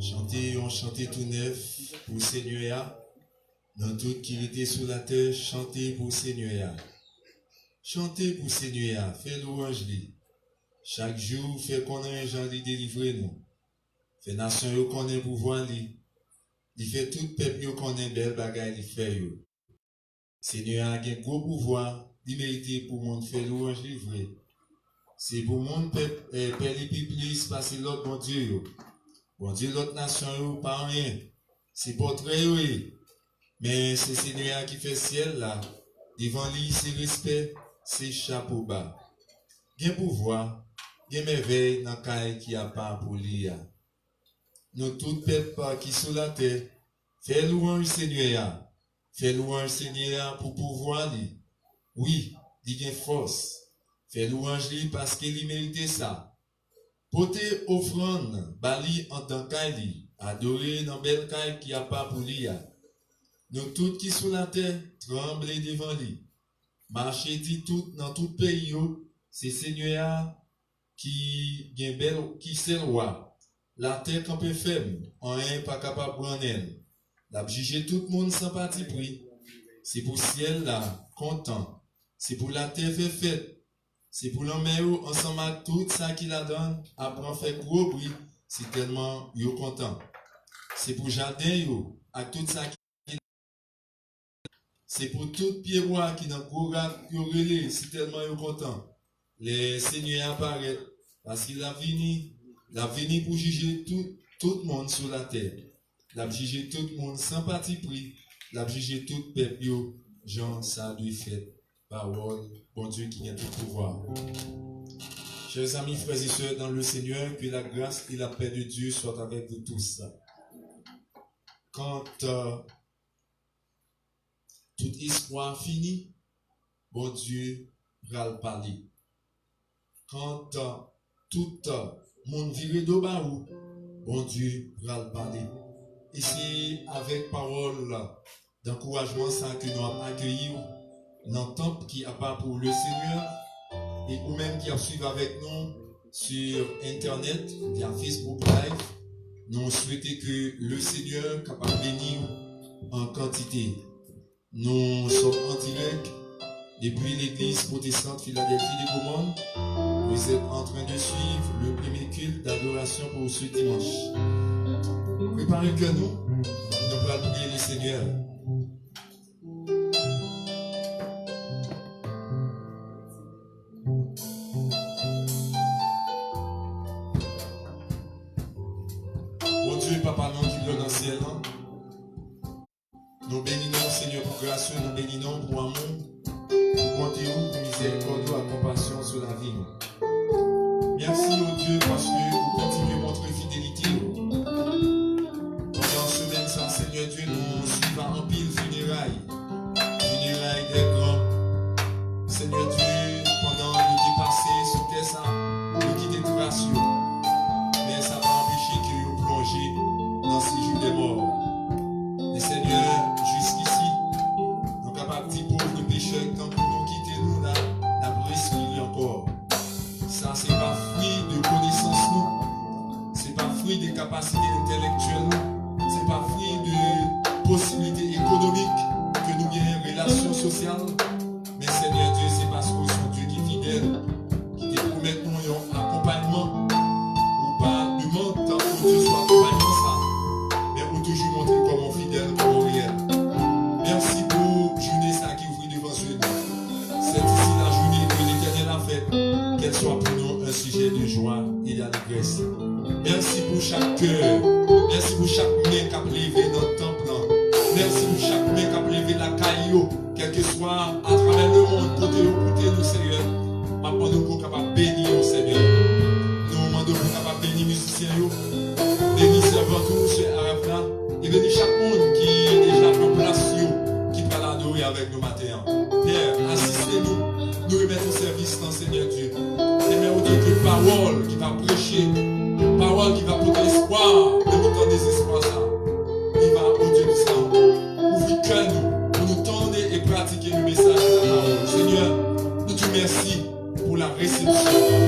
Chantez, on chantait tout neuf pour Seigneur. Dans tout qui était sous la terre, chantez pour Seigneur. Chantez pour Seigneur, fais louange li. Chaque jour, fait qu'on a un gens li délivrer nous. Fait nation yo qu'on a pouvoir li. Il fait tout peuple yo qu'on a belle bagaille li fait yo. Seigneur a un gros pouvoir, il mérite pour monde faire louange li vrai. C'est pour monde peuple les plus passer l'autre bon Dieu yo. Bon Dieu l'autre nation yo pas rien. C'est portrait yo. Mais c'est Seigneur qui fait ciel là. Devant lui, c'est respect, c'est chapeau bas. Gen pouvoir, gen merveille dans caille qui a pas pour lui. Nous tout peuple qui sous la terre, fait louange Seigneur. Fait louange Seigneur pour pouvoir lui. Oui, il gen force. Fait louange lui parce qu'il mérite ça. Porter offrande, bali en tant qu'aille, adorer dans belle caille qui a pas pour lui. Nous tous qui sous la terre, trembler devant lui. Marcher dit tout dans tout pays, c'est Seigneur qui est belle, qui c'est le roi. La terre qu'on peut faire, on n'est pas capable de prendre elle. La juger tout le monde sans parti pris. C'est pour le ciel là, content. C'est pour la terre fait fête. C'est pour l'homme ensemble avec tout ça qu'il a donné, après faire gros bruit, c'est tellement yo content. C'est pour jardin yo, avec tout ça c'est pour tout pierroir qui dans gros rat yo relé, c'est tellement yo content. Les seigneurs apparaissent parce qu'il a venu pour juger tout le monde sur la terre. Il a jugé tout le monde sans parti pris. Il a jugé tout le peuple yo, Jean ça lui fait parole, bon Dieu qui a tout pouvoir. Chers amis, frères et sœurs dans le Seigneur, que la grâce et la paix de Dieu soient avec vous tous. Quand toute histoire finie, bon Dieu va le parler. Quand tout monde vire de baou, bon Dieu va le parler. Et c'est avec parole d'encouragement ça que nous avons accueilli dans le temple qui a pas pour le Seigneur et ou même qui a suivi avec nous sur Internet, via Facebook Live. Nous souhaitons que le Seigneur capable de bénir en quantité. Nous sommes en direct depuis l'église protestante Philadelphie de Gaumont. Vous êtes en train de suivre le premier culte d'adoration pour ce dimanche. Préparez que nous allons prier le Seigneur. Bon Dieu, Papa, non, qui est dans le ciel, non? Nous bénissons, Seigneur, pour grâce, nous bénissons pour amour, pour bonté, pour miséricorde, pour compassion sur la vie. Merci, oh Dieu, parce que vous continuez à montrer fidélité. Pendant ce semaine, ça, Seigneur Dieu, nous suivons en pile funérailles des grands. Seigneur Dieu, pendant le dépassé sur terre, ça, nous quitter trace, mais ça va empêcher que nous plongions dans ces jours des morts. Et Seigneur, jusqu'ici, nous capables de dire pauvres pécheurs, quand nous quittons nous là, nous respirons encore. Ça, c'est pas fruit de connaissance, nous. C'est pas fruit de capacités intellectuelles, nous. C'est pas fruit de possibilités économiques que nous ayons relations sociales. Mais Seigneur Dieu, c'est parce que nous sommes Dieu qui est fidèle, qui te promet nous un accompagnement, ou pas du monde, tant que Dieu soit accompagnement ça. Mais pour toujours montrer comment fidèle, comment réel. Merci pour journée ça qui ouvre devant ce nous. C'est ici la journée que l'Éternel a faite, qu'elle soit pour nous un sujet de joie et d'allégresse. Merci pour chaque cœur. Merci pour chaque main qui a levé dans le temple. Merci pour chaque main qui a levé la caillou, quel que soit à travers le monde, côté nous, Seigneur. Maintenant, nous sommes capables de bénir, Seigneur. Nous demandons pour capable de bénir les musiciens, bénir servants, tous chez Arafna, et bénir chaque monde qui est déjà en place, qui va l'adorer avec nous matin. Père, assistez-nous, nous remettons au service dans Seigneur Dieu. Seigneur Dieu, que parole qui va prêcher, parole qui va porter espoir, de nous temps désespoir ça. Il va, au Dieu du sang, ouvrir cœur nous, pour nous tendre et pratiquer le message de la parole. Seigneur, nous te remercions pour la réception.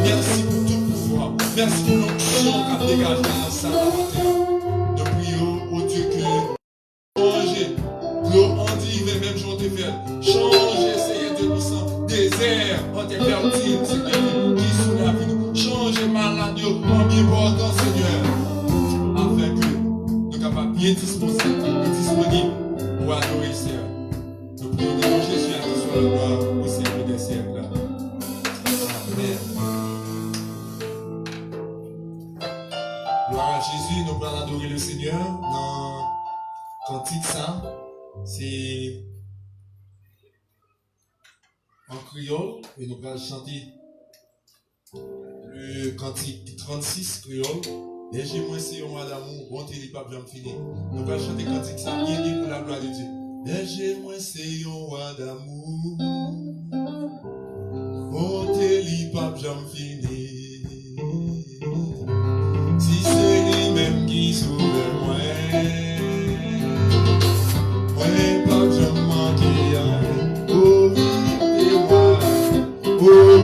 Merci pour tout pouvoir. Merci pour l'onction qu'a dégagé dans ça matin. est disponible pour adorer le Seigneur. Nous prions de Jésus à qui soit le gloire au siècle des siècles. Amen. Gloire à Jésus, nous allons adorer le Seigneur dans cantique ça. C'est en créole et nous allons chanter le cantique 36 créole. Et j'ai moins c'est un mois d'amour, bon t'es pas bien fini. Nous allons chanter cantique ça, bien dit pour la gloire de Dieu. Et j'ai moins c'est un mois d'amour, bon t'es pas bien fini. Si c'est lui-même qui sauve moi, pas bien manquer. Oh, et moi, oh.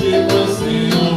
J'ai pensé au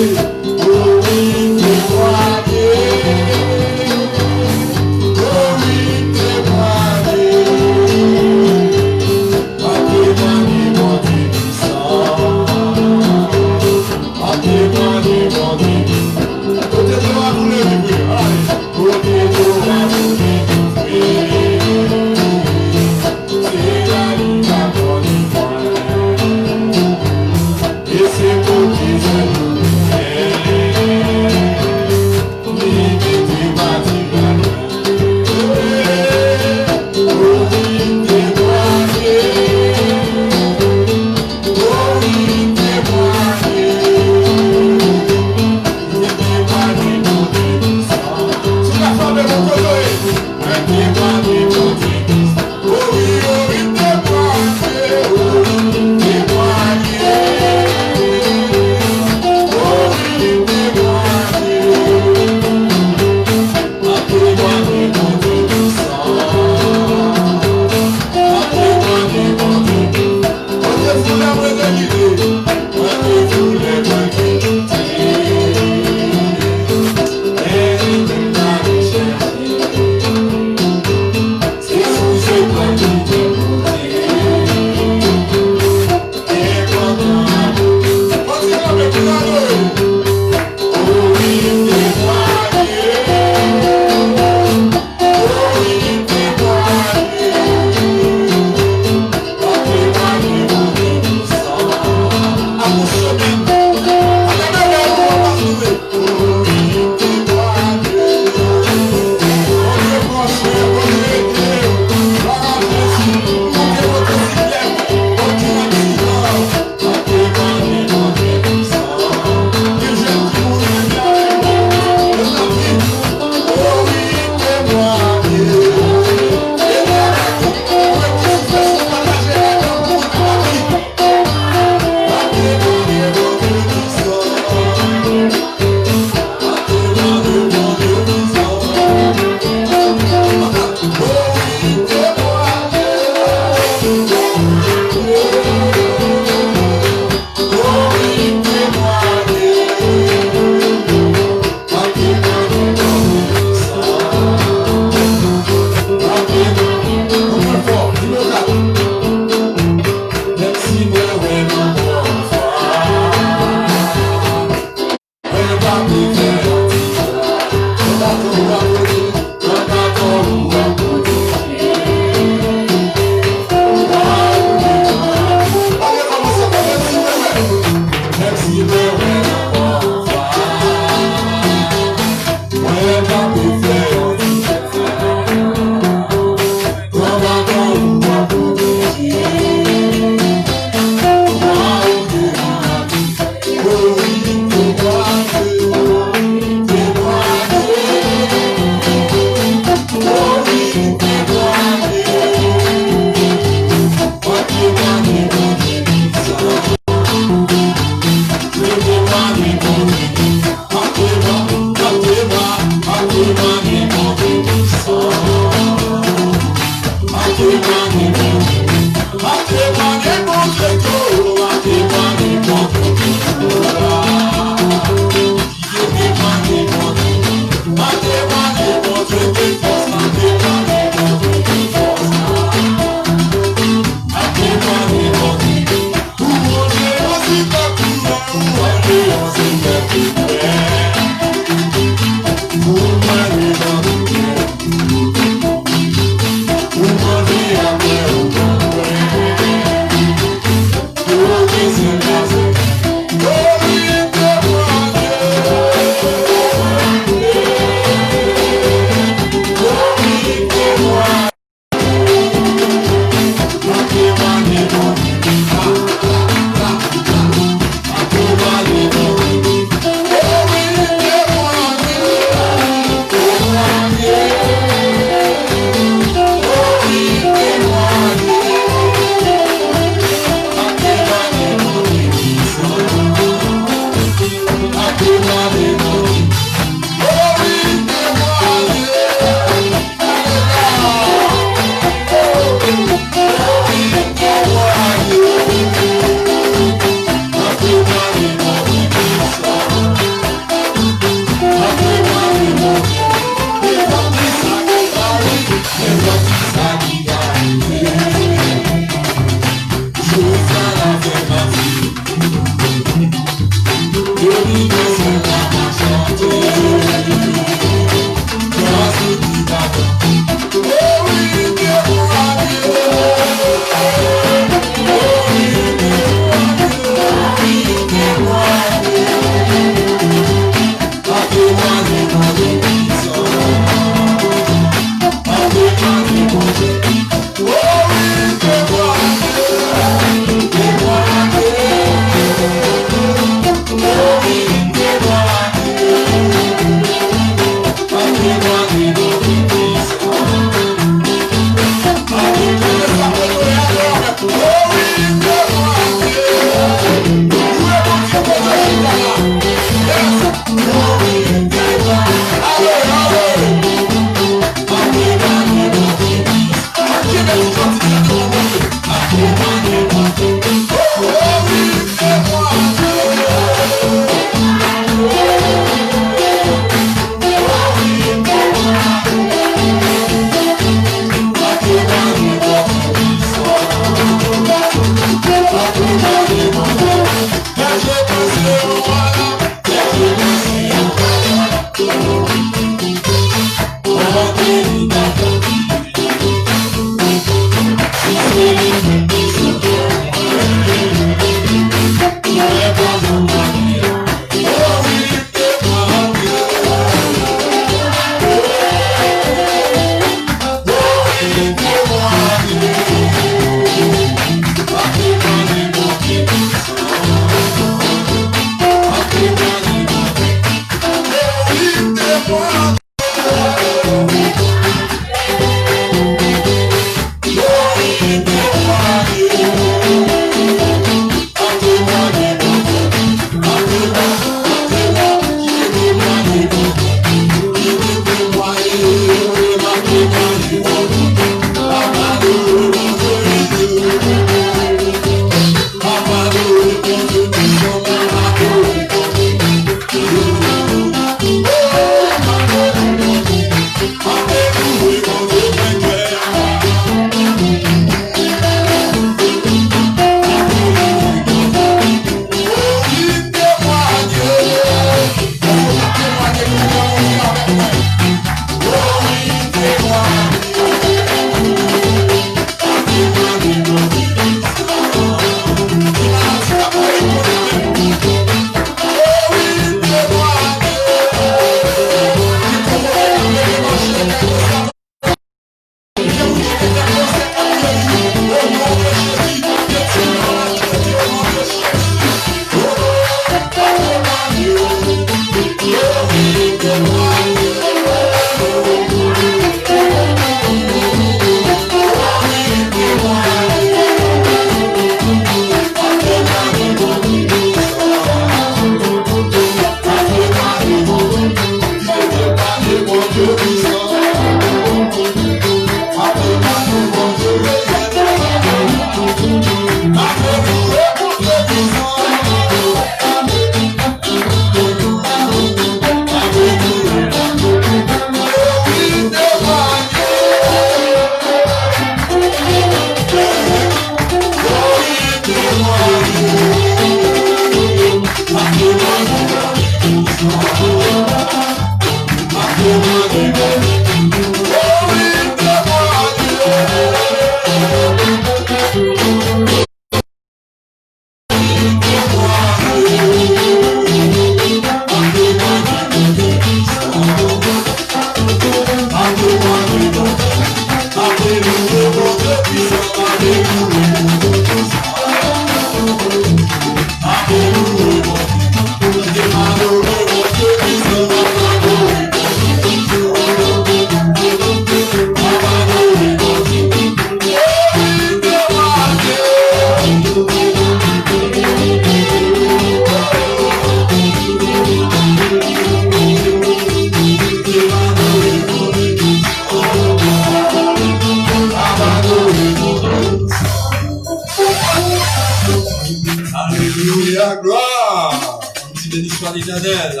Alléluia, gloire. On dit béni soit l'Éternel.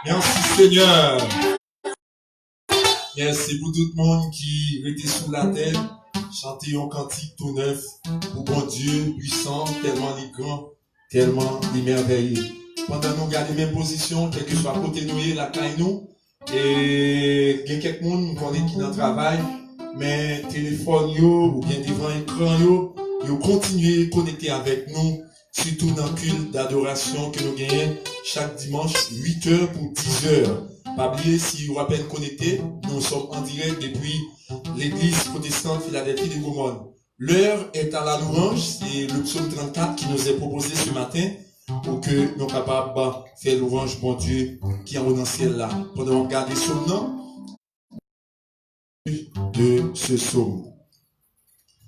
Merci Seigneur. Merci pour tout le monde qui était sous la tête. Chanter un cantique tout neuf pour bon Dieu puissant, tellement il est grand, tellement il est merveilleux. Pendant nous garder les mêmes positions, quel que soit côté nous, la caille nous, et il y a quelques monde qui dans le travail, mais téléphone ou bien devant écran yo continuez connecter avec nous, surtout dans le culte d'adoration que nous gagnons chaque dimanche 8h pour 10h. Pas oublier, si vous rappelez connecté, nous sommes en direct depuis l'église protestante Philadelphie de Gaumont. L'heure est à la louange, c'est le psaume 34 qui nous est proposé ce matin pour que nous soyons capables de faire louange bon Dieu qui est en dans ciel là. Pendant regarder son nom de ce psaume.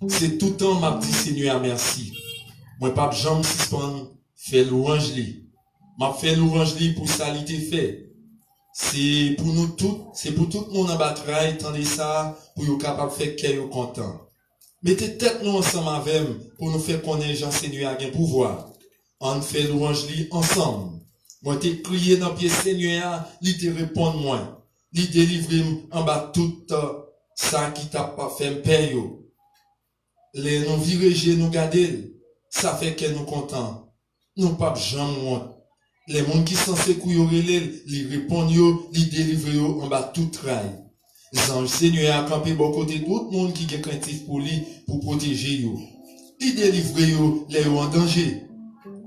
C'est tout le temps m'a dit Seigneur merci. Moi pas jamais suspendre faire louange li. M'a fait louange li pour ça li t'est fait. C'est pour nous tous, c'est pour tout le monde en bataille, tendez ça pour être capable de faire qu'elle content. Mettez tête nous ensemble avec pour nous faire connaître Jean Seigneur a un pouvoir. On fait louange li ensemble. Moi t'ai crié dans pied Seigneur, li te répond moi. Li délivre en bas tout ça qui t'a pas fait me yo. Les nous virer nous garder, ça fait que nous contents. Nous pas jamais honte. Les gens qui sont censés couiller, ils répondent, ils délivrent en bas tout trail. Les anges Seigneur a campé bon côté tout le monde qui est craintif pour lui, pour protéger yo. Ils délivrent les en danger.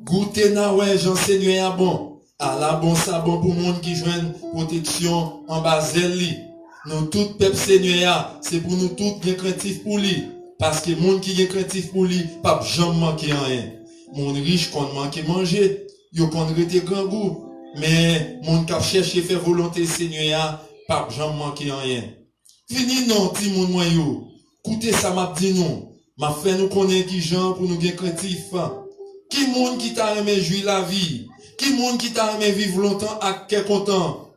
Goûtez na ouais, Jean Seigneur a bon. À la bon ça bon pour monde qui joignent protection en bas li. Nous tout peuple Seigneur, c'est pour nous tous qui craintif pour lui. Parce que monde qui est craintif pour lui, pas jamais manquer rien. Monde riche qu'on manque manger. Yo kon rete grand goût, Mais mon qui cherche faire volonté Seigneur, pas jamais manquer rien. Fini non, ti moun mwen yo. Écoutez ça m'a dit non. M'a fait nous connaître qui gens pour nous bien craintif. Qui moun qui t'a aimé jouir la vie? Qui moun qui t'a aimé vivre longtemps à quel content?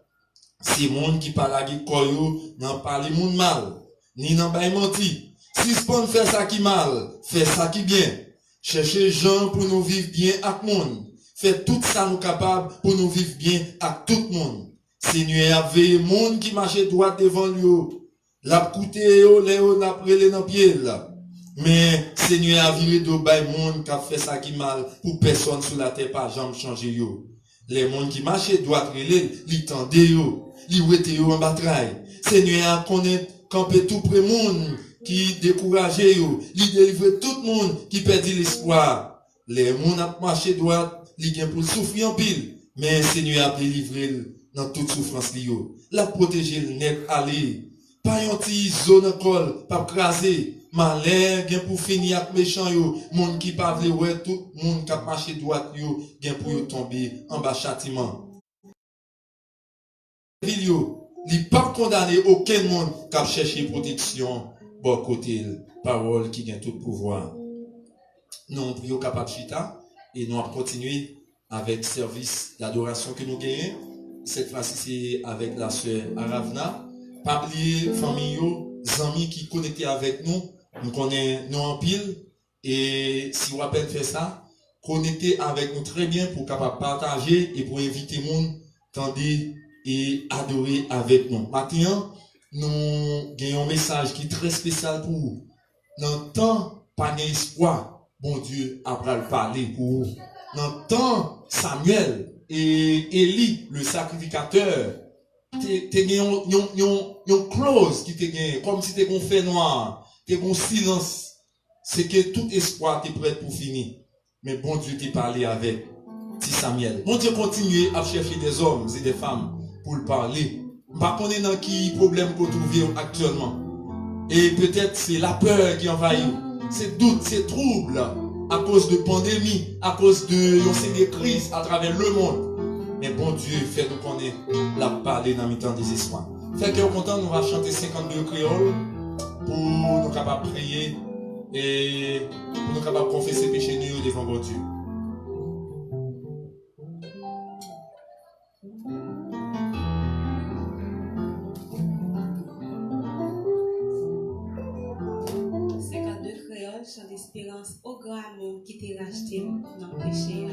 Si moun qui parle à koyo, n'en parle moun mal. Ni n'en bay menti. Si spon fait ça qui mal, fait ça qui bien. Cherchez gens pour nous vivre bien avec moun. Fait tout ça nous capable pour nous vivre bien avec tout le monde. Seigneur a veillé monde qui marchait droit devant lui. L'a coûté yo, léo n'a prélé dans pied là. Mais Seigneur a viré de bay monde qui a fait ça qui mal pour personne sur la terre pas jamais changer yo. Les monde qui marchaient droit relé, li tendé yo, li wete yo en bataille. Seigneur a connaît camper tout près monde qui découragé yo, li délivrer tout le monde qui perdit l'espoir. Les monde a marché droit, li gen pour souffrir en pile, mais Seigneur a délivré dans toute souffrance li yo. La protéger le net aller. Pas yon ti zone école, pas craser. Malheur gen pour finir avec méchant yo, monde qui pa vle ouais tout monde qui a marché droit yo, gen pour yo tomber en bas châtiment. Yo, li pas condamné aucun monde qui a cherché protection bon côté parole qui gen tout pouvoir. Nous prions capable chita et nous allons continuer avec service d'adoration que nous gagnons. Cette fois-ci c'est avec la sœur Aravna. Pas oublier famille yo, amis qui connectés avec nous. Nous connaissons nous en pile et si vous rappelez faire ça, connectez avec nous très bien pour capable partager et pour inviter monde tendre et adorer avec nous. Maintenant, nous gagnons un message qui est très spécial pour vous. Dans le temps pas d'espoir, bon Dieu après le parler pour vous. Dans le temps Samuel et Élie le sacrificateur t'es une clause qui t'es gagné comme si t'es qu'on fait noir. T'es bon silence, c'est que tout espoir t'es prêt pour finir. Mais bon Dieu t'est parlé avec petit Samuel. Bon Dieu continue à chercher des hommes et des femmes pour le parler. Pas qu'on est dans qui problème qu'on trouve actuellement. Et peut-être c'est la peur qui envahit. C'est doute, c'est trouble à cause de pandémie, à cause de des crises à travers le monde. Mais bon Dieu fait nous connaître la parler dans le temps des espoirs. Fait que content nous va chanter 52 créoles. Pour nous capables de prier et pour nous capables de confesser péché nous devant mon Dieu. Cinquante-deux créoles sont d'espérance au grand amour qui t'est racheté dans le péché.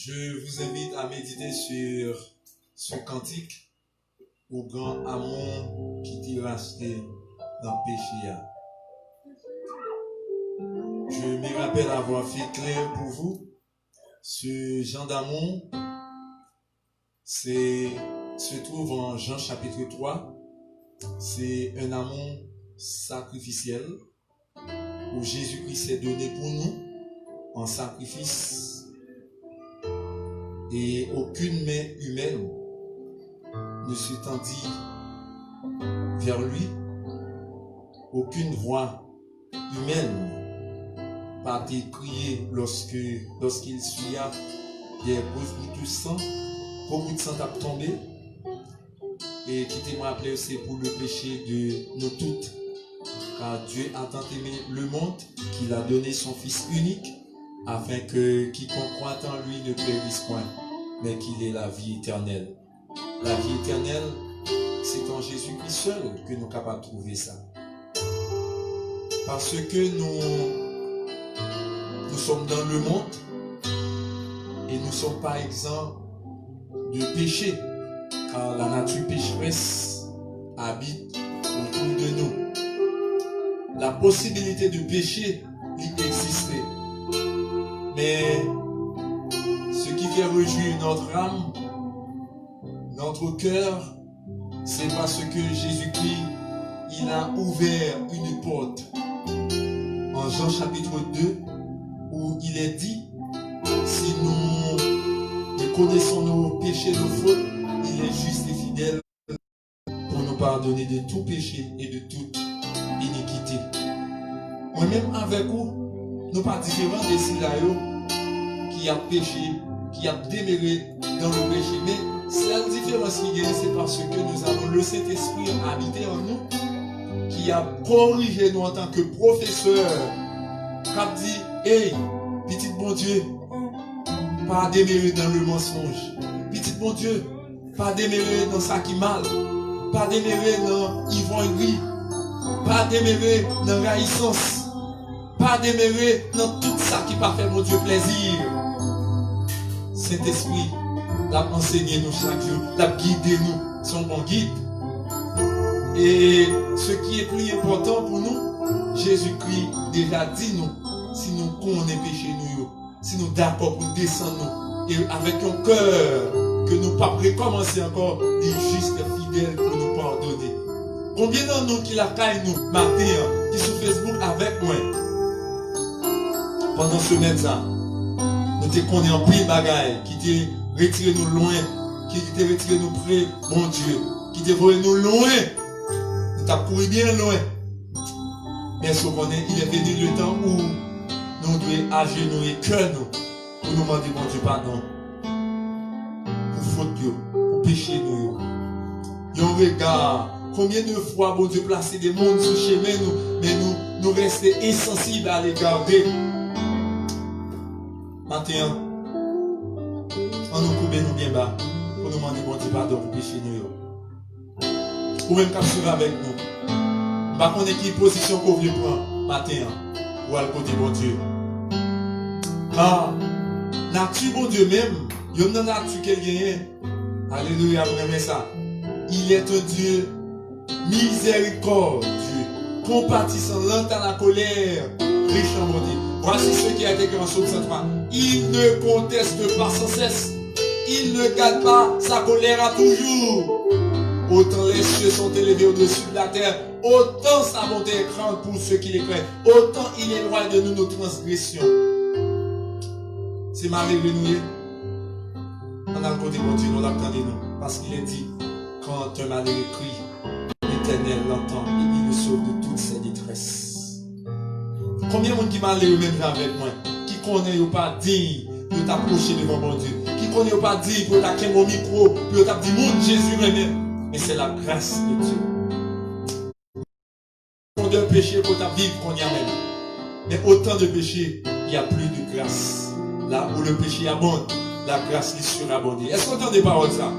Je vous invite à méditer sur ce cantique au grand amour qui t'est racheté dans le péché. Je me rappelle avoir fait clair pour vous. Ce genre d'amour se trouve en Jean chapitre 3. C'est un amour sacrificiel où Jésus-Christ s'est donné pour nous en sacrifice. Et aucune main humaine ne se tendit vers lui. Aucune voix humaine n'a été criée lorsqu'il suia des gouttes de sang. Beaucoup de sang a tombé. Et qui te rappelé, c'est pour le péché de nous toutes. Car Dieu a tant aimé le monde qu'il a donné son Fils unique, afin que quiconque croit en lui ne périsse point, mais qu'il ait la vie éternelle. La vie éternelle, c'est en Jésus-Christ seul que nous sommes capables de trouver ça. Parce que nous sommes dans le monde et nous ne sommes pas exempts de péché, car la nature pécheresse habite autour de nous. La possibilité de pécher il existait. Mais ce qui fait réjouir notre âme, notre cœur, c'est parce que Jésus-Christ, il a ouvert une porte. En Jean chapitre 2, où il est dit, si nous connaissons nos péchés, nos fautes, il est juste et fidèle pour nous pardonner de tout péché et de toute iniquité. Moi-même avec vous, nous pas différents des Silayo qui a péché, qui a déméré dans le péché. Mais la différence qui est, c'est parce que nous avons le Saint-Esprit habité en nous, qui a corrigé nous en tant que professeur, qui a dit, hey, petit bon Dieu, pas déméré dans le mensonge. Petit bon Dieu, pas déméré dans ça qui mal, pas déméré dans l'ivrognerie, pas déméré dans la haïssance. Pas déméré dans tout ça qui pas fait mon Dieu plaisir. Saint-Esprit, l'a enseigné nous chaque jour, l'a guidé nous, son bon guide. Et ce qui est plus important pour nous, Jésus-Christ déjà dit nous, si nous connaissons péché nous, si nous d'accord pour descendre nous, et avec un cœur que nous pas recommencer encore, il est juste fidèle pour nous pardonner. Combien d'entre nous qui la caille nous, matin, qui sur Facebook avec moi, pendant ce semaine ça, nous te connaissons en pile bagaille, qui te retiré nous loin, qui te retiré nous près, bon Dieu, qui te volé nous loin, nous t'a couru bien loin. Mais ce qu'on est, il est venu le temps où nous devons agenouiller cœur nous, pour nous demander bon Dieu pardon, pour faute, pour péché nous. Yon regard, combien de fois bon Dieu placé des mondes sous chemin nous, mais nous restons insensibles à les garder. Maintenant, on nous coupe nous bien bas pour nous demander bon Dieu pardon pour péché nous. Ou même capturer avec nous. Par contre, quelle position qu'on veut prendre matin ou à côté bon Dieu. Car nature bon Dieu même, il y a une nature qu'elle gagne. Alléluia, vous aimez ça. Il est un Dieu miséricordieux, compatissant, lent à la colère, riche en bonté. Voici ce qui a été écrit en Psaume 103. Il ne conteste pas sans cesse. Il ne garde pas sa colère à toujours. Autant les cieux sont élevés au-dessus de la terre, autant sa bonté est grande pour ceux qui les craignent. Autant il éloigne de nous nos transgressions. C'est malheureux nous. On a le côté bon Dieu, nous l'attendons nous. Parce qu'il est dit, quand un malheureux crie, l'Éternel l'entend et il le sauve de toutes ses détresses. Combien de monde qui m'a allé même avec moi, qui connaît ou pas digne de t'approcher devant mon Dieu, qui connaît ou pas digne pour t'acquérir mon micro, pour t'appeler mon Jésus même. Mais c'est la grâce de Dieu. De péché pour ta vivre qu'on y a même. Mais autant de péché, il n'y a plus de grâce. Là où le péché abonde, la grâce est surabondée. Est-ce qu'on entend des paroles ça?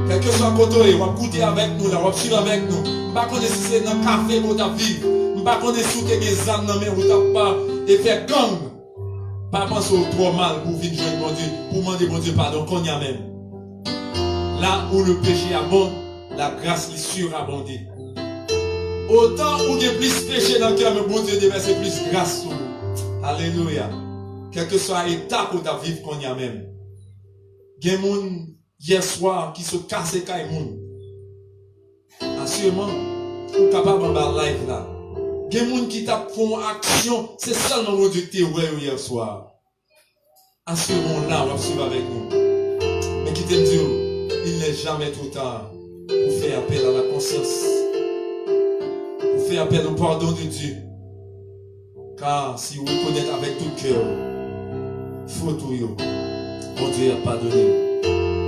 Quel que soit côté, on va goûter avec nous, là, on va suivre avec nous. Je ne sais pas si c'est dans le café pour ta vivre. Je ne sais pas si c'est des âmes dans mais on t'a pas et faire gang. Pas penser au trop mal pour vivre jeune mon Dieu, pour demander mon Dieu pardon qu'on y a même. Là où le péché abonde, la grâce est surabondée. Autant où il y a plus péché dans le cœur, mais bon Dieu déverse plus grâce sur nous. Alléluia. Quel que soit l'état pour ta vivre qu'on y a même. Il y a des gens hier soir qui se cassent les gens. Assurément, vous êtes capable de faire live là. Il y a des gens qui font action, c'est seulement mon Dieu qui est hier soir. Assurément là, on va suivre avec nous. Mais qui t'aime Dieu, il n'est jamais trop tard pour faire appel à la conscience. Fais appel au pardon de Dieu. Car si vous reconnaissez avec tout cœur, faut tout yo. Mon Dieu a pardonné.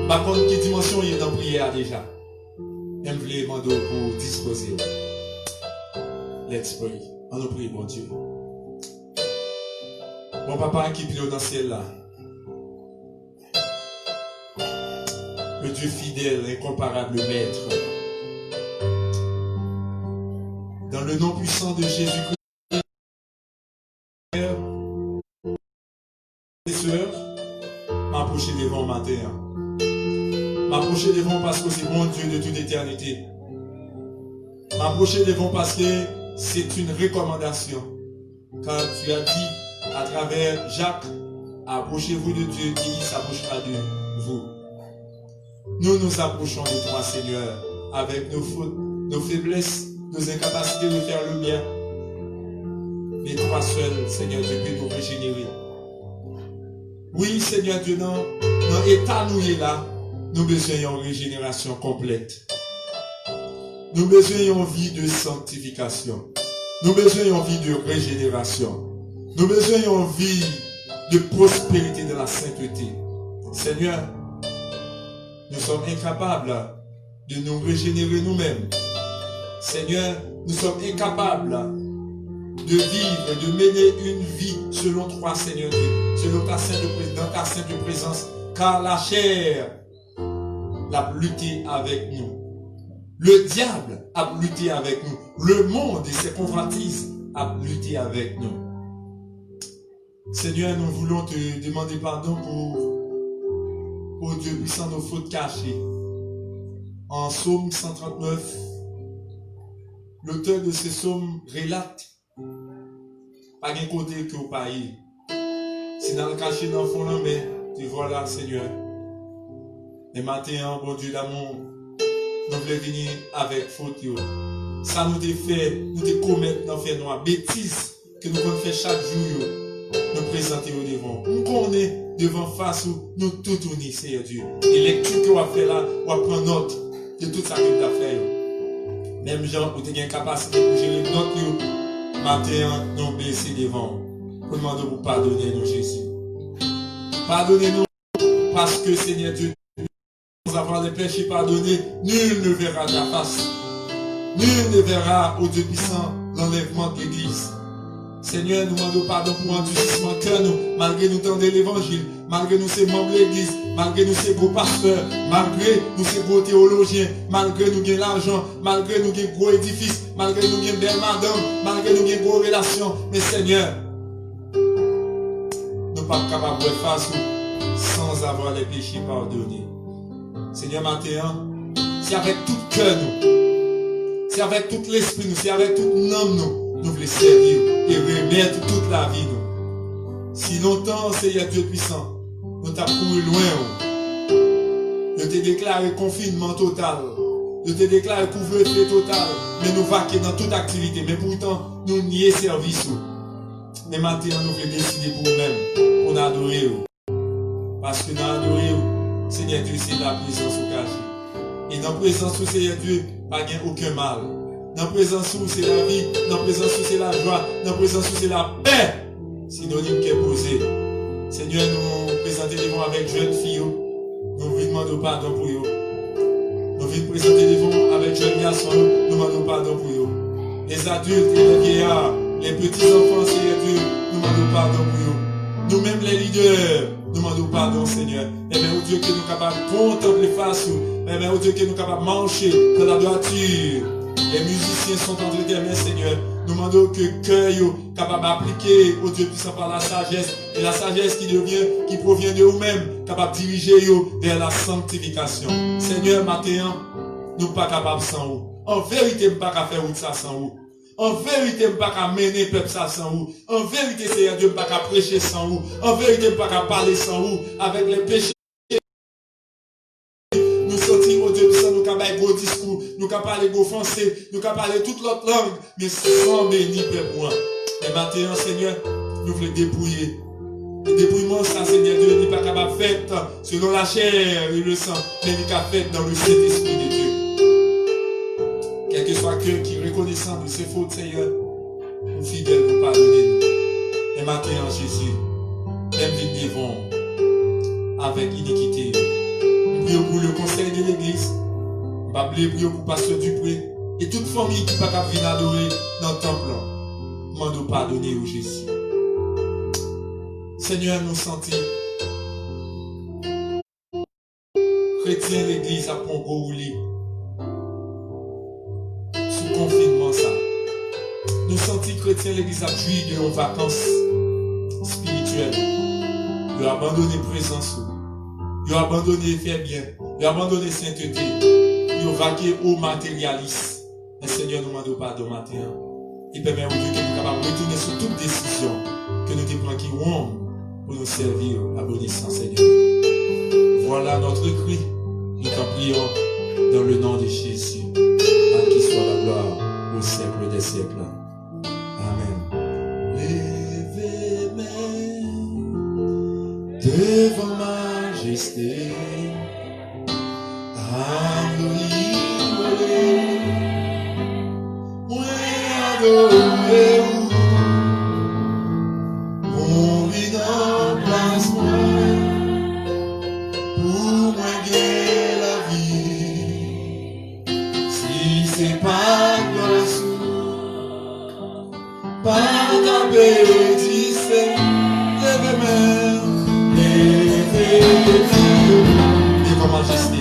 Par contre, quelle dimension il est dans la prière déjà? Je voulais demander pour disposer. Let's pray. On nous prie, mon Dieu. Mon papa qui plie dans le ciel là. Le Dieu fidèle, incomparable maître. Dans le nom puissant de Jésus-Christ, mes sœurs, m'approcher devant matin. M'approcher devant parce que c'est mon Dieu de toute éternité. M'approcher devant parce que c'est une recommandation. Car tu as dit à travers Jacques, approchez-vous de Dieu et il s'approchera de vous. Nous nous approchons de toi, Seigneur, avec nos fautes, nos faiblesses, nos incapacités de faire le bien. Mais toi seul, Seigneur Dieu, peux nous régénérer. Oui, Seigneur Dieu, dans l'état nous est là, nous besoin d'une régénération complète. Nous besoin d'une vie de sanctification. Nous besoin d'une vie de régénération. Nous besoin d'une vie de prospérité de la sainteté. Seigneur, nous sommes incapables de nous régénérer nous-mêmes. Seigneur, nous sommes incapables de vivre, de mener une vie selon toi, Seigneur Dieu, selon ta sainte présence, car la chair a lutté avec nous. Le diable a lutté avec nous. Le monde et ses convoitises a lutté avec nous. Seigneur, nous voulons te demander pardon pour Dieu puissant nos fautes cachées. En Psaume 139, l'auteur de ces psaumes relate pas d'un côté que vous payez. Si dans le caché dans le fond, mais tu vois là, Seigneur. Et maintenant, bon Dieu d'amour, nous voulons venir avec faute. Ça nous fait, nous te commettre dans faire noir, bêtises que nous pouvons faire chaque jour, nous présenter au devant. Nous connaissons devant face où nous tout tournons, Seigneur Dieu. Et lecture que vous avez fait là, vous allez prendre note de tout ça que vous avez fait. Même gens, vous avez une capacité pour gérer notre matin, nous baisser devant. Pour demander pour pardonner nous, Jésus. Pardonnez-nous parce que, Seigneur Dieu, nous avons les péchés pardonnés, nul ne verra ta face. Nul ne verra, au Dieu puissant, l'enlèvement de l'Église. Seigneur, nous demandons pardon pour endurcissement que nous, malgré nous tendre l'évangile, malgré nous ces membres de l'Église, malgré nous ces gros pasteurs, malgré nous ces gros théologiens, malgré nous gagnons l'argent, malgré nous gagnons gros édifices, malgré nous gagnons belle madame, malgré nous gagnons gros relations. Mais Seigneur, nous ne sommes pas capables de faire face sans avoir les péchés pardonnés. Seigneur, maintenant, c'est avec tout cœur nous, c'est avec tout l'esprit nous, c'est avec toute l'âme nous voulons servir et remettre toute la vie nous. Si longtemps, Seigneur Dieu puissant, nous t'avons couru loin, nous t'ai déclaré confinement total, nous t'ai déclaré couvre-feu total, mais nous vaquer dans toute activité, mais pourtant, nous nier service. Mais maintenant, nous voulons décider pour nous-mêmes, pour nous adorer. Parce que nous adorer, Seigneur Dieu, c'est la présence au cachée. Et dans la présence au Seigneur Dieu, pas aucun mal. Dans la présence où c'est la vie, dans la présence où c'est la joie, dans la présence où c'est la paix. Synonyme qui est posé. Seigneur, nous présenter devant avec jeunes filles. Nous vous demandons pardon pour eux. Nous venons présenter devant avec jeunes garçons. Nous demandons pardon pour eux. Les adultes et les vieillards, les petits enfants et les vieux, nous demandons pardon pour eux. Nous-mêmes les leaders, nous demandons pardon, Seigneur. Et bien, au Dieu que nous sommes capables de contempler face où. Et bien, au Dieu que nous sommes capables de marcher dans la droiture. Les musiciens sont entre tes mains, Seigneur. Nous demandons que le cœur soit capable d'appliquer au Dieu puissant par la sagesse. Et la sagesse qui provient de nous-mêmes, capable de diriger vers la sanctification. Seigneur, matin, nous ne sommes pas capables sans vous. En vérité, nous ne sommes pas capables de faire ça sans vous. En vérité, nous ne sommes pas capables de mener le peuple ça sans vous. En vérité, Seigneur Dieu, nous ne sommes pas capables de prêcher sans vous. En vérité, nous ne sommes pas capables de parler sans vous. Avec les péchés. Nous sortir au Dieu puissant, nous avons un gros discours, nous avons parlé gros français, nous avons parlé toute l'autre langue, mais sans béni, peuple moi. Et maintenant, Seigneur, nous voulons dépouiller. Le dépouillement, ça, Seigneur Dieu, n'est pas capable de faire selon la chair et le sang, mais il est fait dans le Saint-Esprit de Dieu. Quel que soit cœur qui est reconnaissant de ses fautes, Seigneur, nous fidèles pour pardonner nous. Et maintenant, Jésus, même venir devant avec iniquité. Nous prions pour le conseil de l'église. Nous prions pour Pasteur Dupré. Et toute famille qui n'est pas capable de venir adorer dans le temple. Nous demandons pardonner au Jésus. Seigneur, nous sentons chrétien l'église à Pongo-Ouli. Sous confinement, ça. Nous sentons chrétien l'église à Puy de nos vacances spirituelles. Nous avons abandonné présence. Nous avons abandonné faire bien. Nous avons abandonné sainteté. Nous avons vaqué au matérialiste. Mais Seigneur, nous demandons pardon matin. Et permet au Dieu que nous sommes capables de retourner sur toute décision que nous devons prendre pour nous servir à bon escient, Seigneur. Voilà notre cri. Nous t'en prions dans le nom de Jésus. À qui soit la gloire au siècle des siècles. Amen. Levez-moi devant majesté. Adorez-vous. Mon vie dans place moi. Pour moi guérir la vie. Si c'est pas grâce par ta bénédiction, levez-moi, levez-vous. Devant majesté.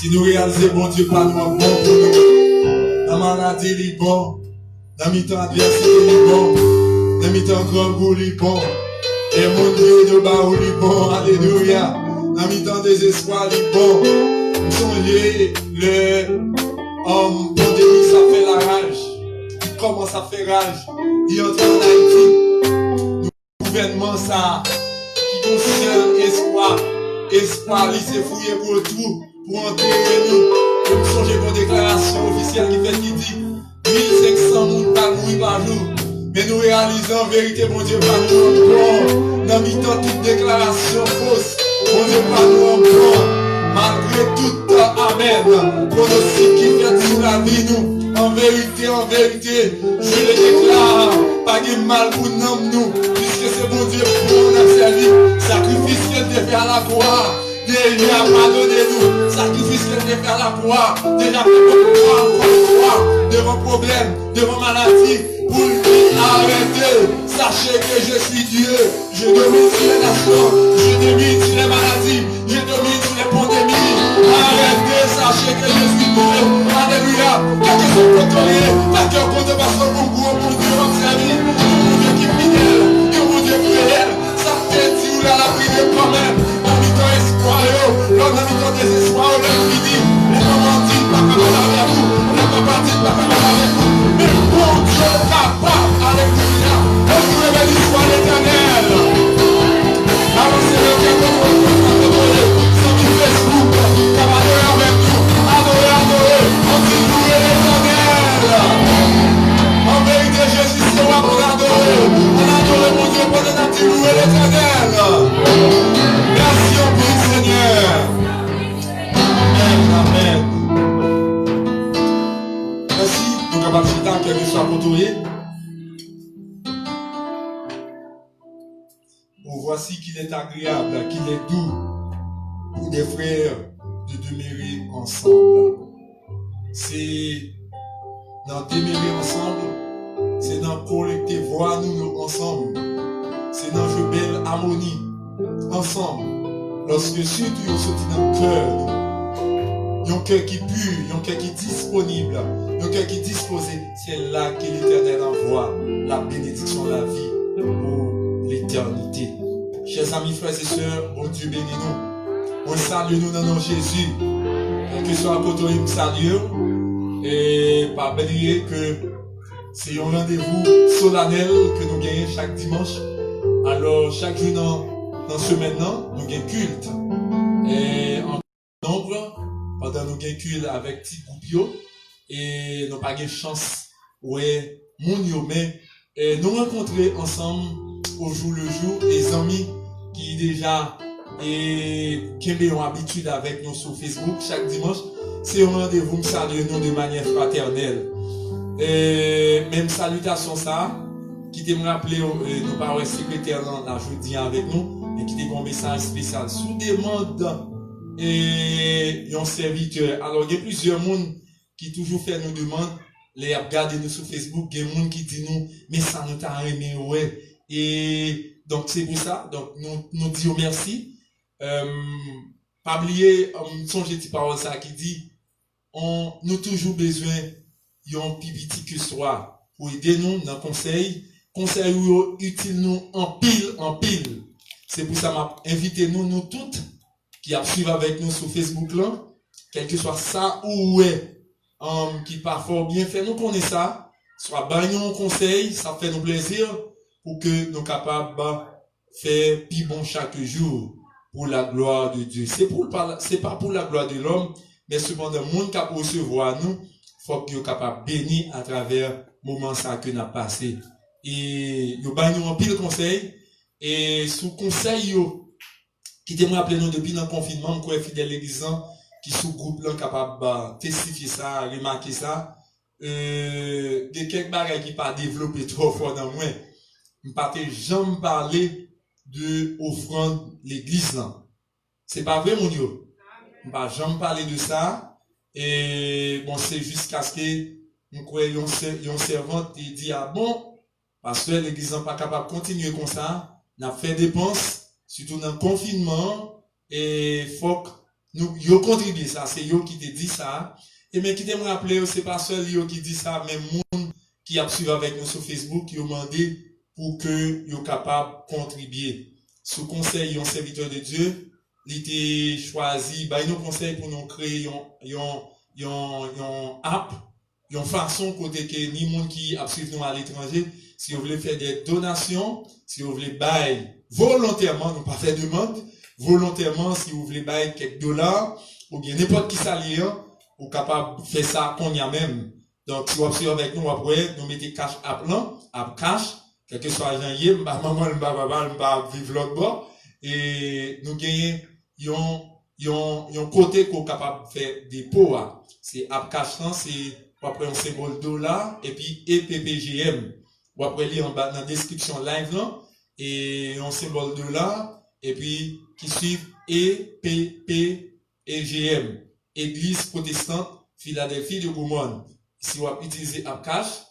Si nous réalisons, bon Dieu, pas nous bon pour nous. Dans la maladie, il est bon. Dans le temps adversité, il est bon. Dans le temps grand goût, il est bon. Et mon Dieu de bas, il est bon. Alléluia. Dans le temps désespoir, il est bon. Songez, le pandémie, ça fait la rage. Il commence à faire rage. Il entre en Haïti. Le gouvernement, ça, qui concerne espoir. Espoir, il s'est fouillé pour tout. Pour enterrer nous. Nous songez pour déclaration officielle qui dit 1500 personnes par nuit par jour. Mais nous réalisons en vérité, mon Dieu, par nous encore. Dans mi-temps, toute déclaration fausse. Mon Dieu, par nous encore. Malgré tout, amen. Pronostic qui fait sur la vie, nous. En vérité, je le déclare. Pas de mal pour nous. Puisque c'est mon Dieu pour nous a servi. Sacrifice qu'il a fait à la croix. Déjà pardonné nous, sacrifice que de faire la croix, déjà fait beaucoup de croix, devant problème, devant maladie, pour lui arrêter. Sachez que je suis Dieu, je domine sur les nations, je domine sur les maladies, je domine sur les pandémies. Arrêtez, sachez que je suis Dieu. Alléluia. Quel que soit votre collier, pas qu'un compte de façon pour vous, mon Dieu, votre service, mon Dieu qui est fidèle, mon Dieu qui est réel. Ça fait dire à la prière quand même. L'homme a mis dans désespoir, on l'a fini. Les mamans disent pas comme avec vous. Les papas disent pas comme avec vous. Mais bon Dieu capable, alléluia. On nous révèle l'histoire l'éternel. Avancez le cœur de votre sur Facebook. Adorer avec nous. Adorer. On dit louer l'éternel. En vérité, Jésus sera pour l'adorer. On adore mon Dieu pour nous louer l'éternel. Merci au Père Seigneur. Amen. Merci. Nous avons fait tant que nous soyons contournés. Voici qu'il est agréable, qu'il est doux pour des frères de demeurer ensemble. C'est dans demeurer ensemble, c'est dans collecter, voir nous ensemble. C'est dans jouer belle harmonie ensemble. Lorsque surtout on sortit dans le cœur, un cœur qui est pur, un cœur qui est disponible, un cœur qui est disposé, c'est là que l'Éternel envoie la bénédiction de la vie pour l'éternité. Chers amis, frères et sœurs, bon Dieu bénis-nous. On salue nous dans le nom de Jésus. Que ce soit à côté de nous salue. Et pas oublier que c'est un rendez-vous solennel que nous gagnons chaque dimanche. Alors, chaque jour dans ce maintenant, nous gagnons culte. Et en nombre, pendant nous gagnons culte avec petit groupe, et nous n'avons pas de chance, ouais, mais nous rencontrer ensemble au jour le jour, les amis qui déjà qui ont habitude avec nous sur Facebook chaque dimanche. C'est un rendez-vous, nous saluons nous de manière fraternelle. Et même salutation ça, qui te me rappeler, nos parents secrétaires la jeudi avec nous, et qui te un message spécial sous demande et un serviteur. Alors, il y a plusieurs monde qui toujours fait nous demande, les regarder nous sur Facebook, il y a des gens qui disent nous, mais ça nous t'a aimé, ouais. Et donc, c'est pour ça, donc, nous disons merci. Pas oublier, songez petite parole ça qui dit, nous toujours besoin d'un petit que soit pour aider nous dans le conseil utile nous en pile. C'est pour ça m'a invité nous toutes qui a suivi avec nous sur Facebook là, quel que soit ça ou ouais, qui parfois bien fait nous connaît ça, soit baignon conseil, ça fait nous plaisir pour que nous capables faire plus bon chaque jour pour la gloire de Dieu. C'est pas pour la gloire de l'homme, mais cependant, le monde qui a recevoir nous, faut qu'il soit capable de bénir à travers le moment ça que nous avons passé. Et nous avons un pile conseil, et sous conseil, qui te rappelé nous depuis le confinement, nous sommes fidèles l'église, qui sous groupe là, capable de testifier ça, remarquer ça, de quelques bagages qui pas développé trop fort dans moi. Je ne peux jamais parler de offrande l'église là. C'est pas vrai, mon Dieu. Je ne peux jamais parler de ça. Et bon, c'est jusqu'à ce que nous croyons une servante et dit, ah bon, parce que l'église n'est pas capable de continuer comme ça. On a fait dépenses, surtout dans le confinement, et il faut que nous, yo contribué ça, c'est yo qui te dit ça. Et mais qui te me rappeler, c'est pas seul yo qui dit ça, mais monde qui a suivi avec nous sur Facebook, qui a demandé pour que yo capable de contribuer. Sous conseil, un serviteur de Dieu, il était choisi, bah, il nous conseille pour nous créer une app, une façon côté que ni monde qui a suivi nous à l'étranger, si vous voulez faire des donations, si vous voulez bailler volontairement, nous pas faire demande, volontairement, si vous voulez bailler quelques dollars, ou bien n'importe qui s'allie, ou capable de faire ça qu'on y a même. Donc, si vous suivez avec nous, après, nous mettez cash app là, app cash, quel que soit janvier, maman, papa, vivre l'autre bord, et nous gagnons, yon côté qu'on est capable de faire des pots, c'est app cash là, c'est, après un symbole dollar, et puis EPPGM. Ou après lire en bas dans la description live là, et un symbole dollar, et puis qui suit EPPGM. Église protestante Philadelphie de Gaumont. Si vous utilisez App Cash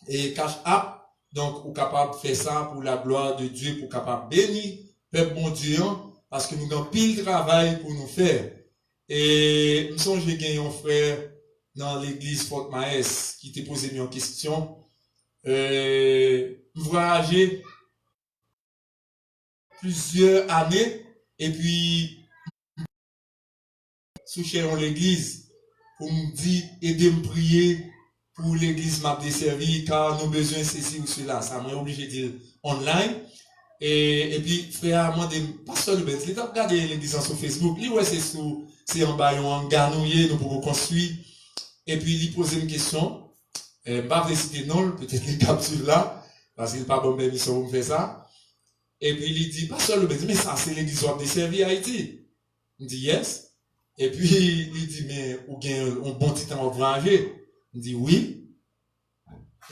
et Cash App, donc vous êtes capable de faire ça pour la gloire de Dieu, pour capable bénir peuple bon Dieu, parce que nous avons pile de travail pour nous faire. Et nous sommes j'ai gagné un frère dans l'église Fort Maes qui t'a posé une question. Voyager plusieurs années et puis sous cher l'église pour me dire aider me prier pour l'église m'a desservi car nous besoin ceci ou cela, ça m'a obligé de dire online. Et puis frère m'a dit pasteur le il a regardé l'église sur Facebook, lui ouais c'est en bas en ganouillé nous pour construire et puis il posait une question. Pas citer non, peut-être les captures là, parce qu'il n'est pas bon permission pour faire ça. Et puis il dit, pasteur le mais ça c'est l'église qui a desservi Haïti. Il dit yes. Et puis il dit, mais ou bien un bon petit temps voyager. Il dit oui.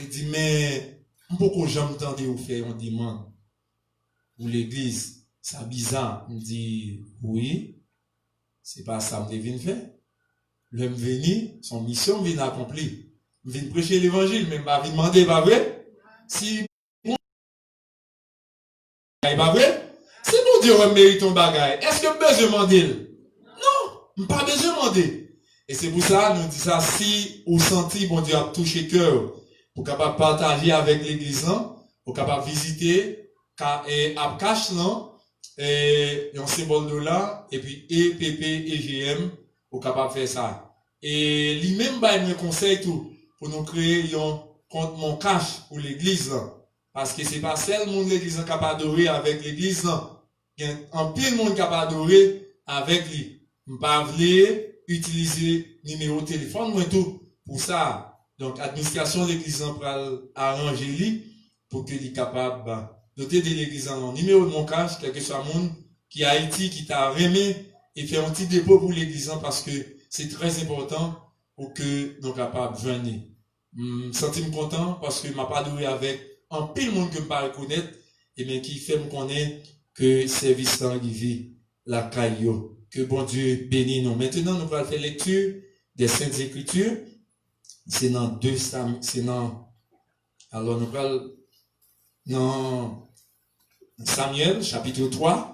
Il dit, mais beaucoup de gens m'entendent vous faire une demande pour l'église. C'est bizarre. Il dit oui. C'est pas ça que je viens faire. L'homme venu, son mission vient accomplir. Je viens prêcher l'évangile, mais je vais demander, pas vrai? Si bon, pas vrai? Si nous Dieu mérite un bagage, est-ce que je besoin demander? Non, pas besoin demander. Et c'est pour ça, nous disons ça, si vous sentez, bon Dieu a touché cœur, pour capable partager avec l'église, pour capable visiter, et à cash, et un symbole de là, et puis EPPGM, pour capable faire ça. Et lui-même, il me conseille tout. Pour nous créer un compte mon cash pour l'église parce que c'est pas seul monde l'église capable d'adorer avec l'église il y a un pile monde capable d'adorer avec lui pas vouloir utiliser numéro de téléphone moi tout pour ça donc administration de l'église pour arranger lui pour que il capable doter de l'église en numéro de mon cash quelque soit monde qui a Haïti qui t'a remis et faire un petit dépôt pour l'église parce que c'est très important pour que nous capables de venir. Senti-moi content parce que m'a pas doué avec un pile monde que je pas reconnaître et bien qui fait me connaître que service arrivé la caillou. Que bon Dieu bénisse nous. Maintenant nous allons faire lecture des Saintes Écritures. C'est dans alors nous allons dans Samuel chapitre 3.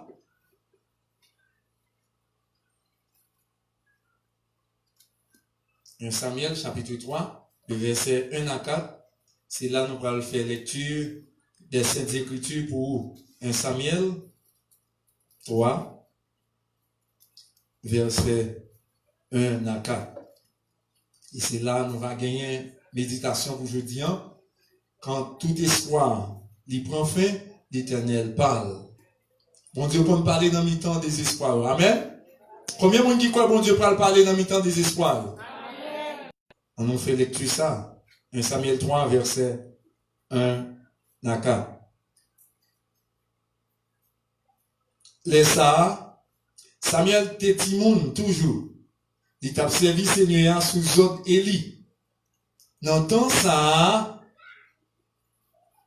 Samuel chapitre 3, le verset 1 à 4, c'est là nous allons faire lecture des Saintes Écritures pour 1 Samuel 3, verset 1 à 4. Et c'est là nous allons gagner méditation pour aujourd'hui. Quand tout espoir il prend fin, l'Éternel parle. Bon Dieu peut me parler dans le temps des espoirs. Amen. Combien de monde qui croit bon Dieu peut parler dans le temps des espoirs? On nous fait lecture ça. 1 Samuel 3, verset 1 à 4. Les ça, Samuel Tétimoun toujours. Il t'a servi Seigneur sous ordre Élie. Dans le temps ça,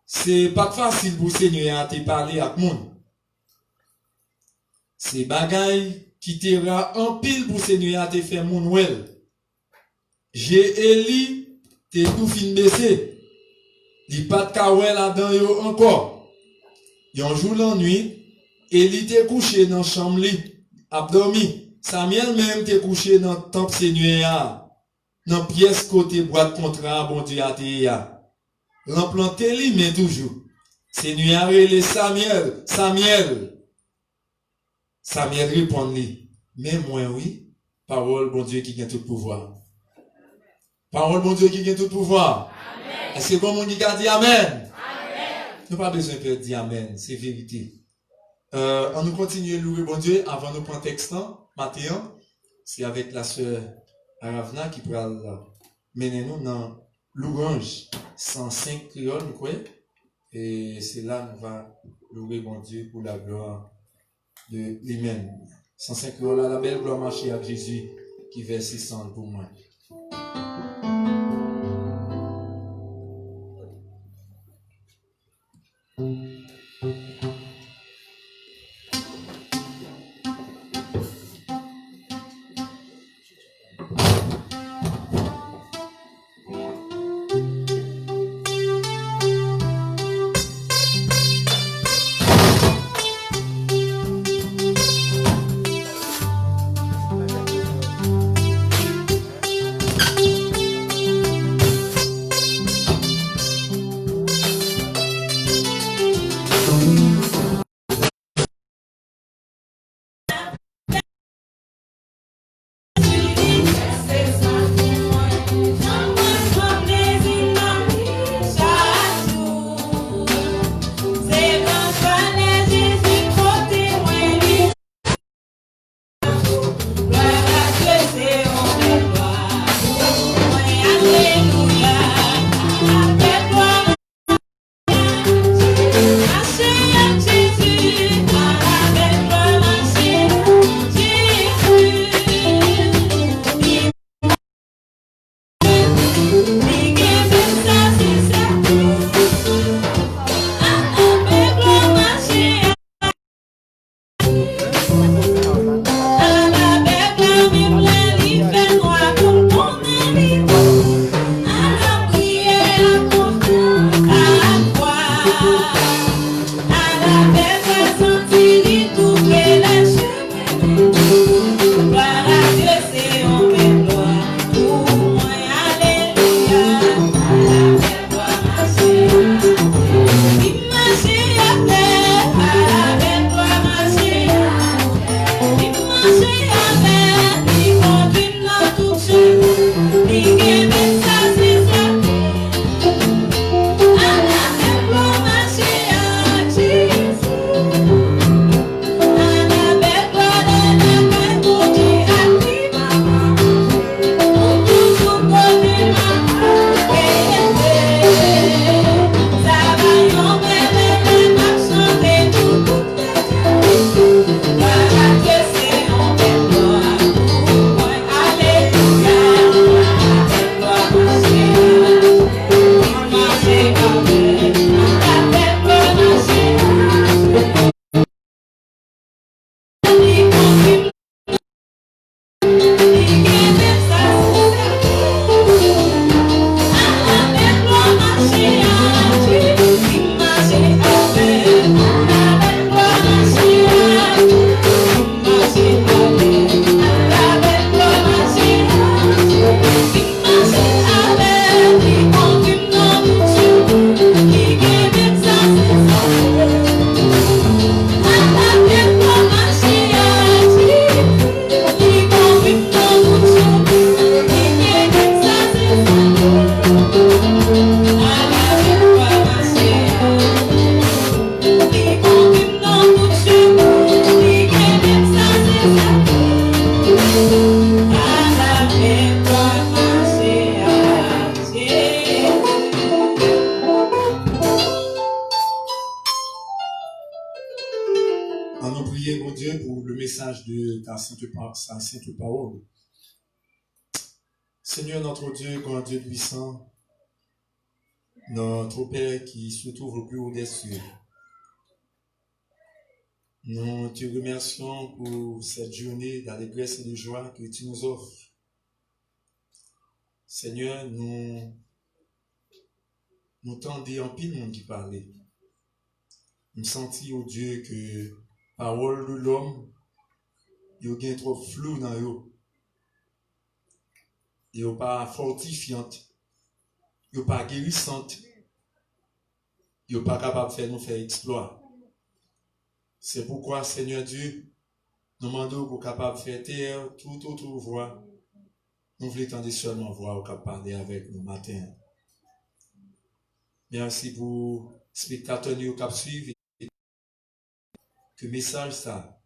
c'est pas facile pour Seigneur te parler avec monde. C'est bagaille qui t'ira en pile pour Seigneur te faire mon well. J'ai Élie, t'es tout fin baissé. Il pas de kawel là-dedans yo encore. Un jour la nuit, Élie t'est couché dans la chambre li, a dormi. Samuel même t'est couché dans le temple Seigneur, dans pièce côté boîte contrat, bon Dieu a été ya. L'implanté lui, mais toujours. Seigneur, les Samuel, Samuel répond lui. Mais moi, oui, parole, bon Dieu, qui gagne tout pouvoir. Parole, bon Dieu, qui gagne tout pouvoir. Est-ce que bon monde qui a dit Amen? Nous pas besoin de dire Amen, c'est vérité. On nous continue à louer bon Dieu avant de prendre texte matin. C'est avec la sœur Aravna qui pourra mener nous dans l'orange 105 créole, vous croyez? Et c'est là nous va louer bon Dieu pour la gloire de lui-même. 105 créole, la belle gloire marcher avec Jésus qui verse 600 pour moi. Sa sainte parole. Seigneur notre Dieu, grand Dieu puissant, notre Père qui se trouve au plus haut des cieux, nous te remercions pour cette journée d'allégresse et de joie que tu nous offres. Seigneur, nous tendons en pile monde qui parlait. Nous sentons, oh Dieu, que parole de l'homme yo gen trop flou dans yo. Yo pas fortifiante. Yo pas guérissante. Yo pas capable de faire nous faire exploit. C'est pourquoi, Seigneur Dieu, nous demandons pour capable de faire taire toute autre voix. Nous voulons tendre seulement voir au capable parler avec nous matin. Merci pour spectateurs qui suivent. Que le message ça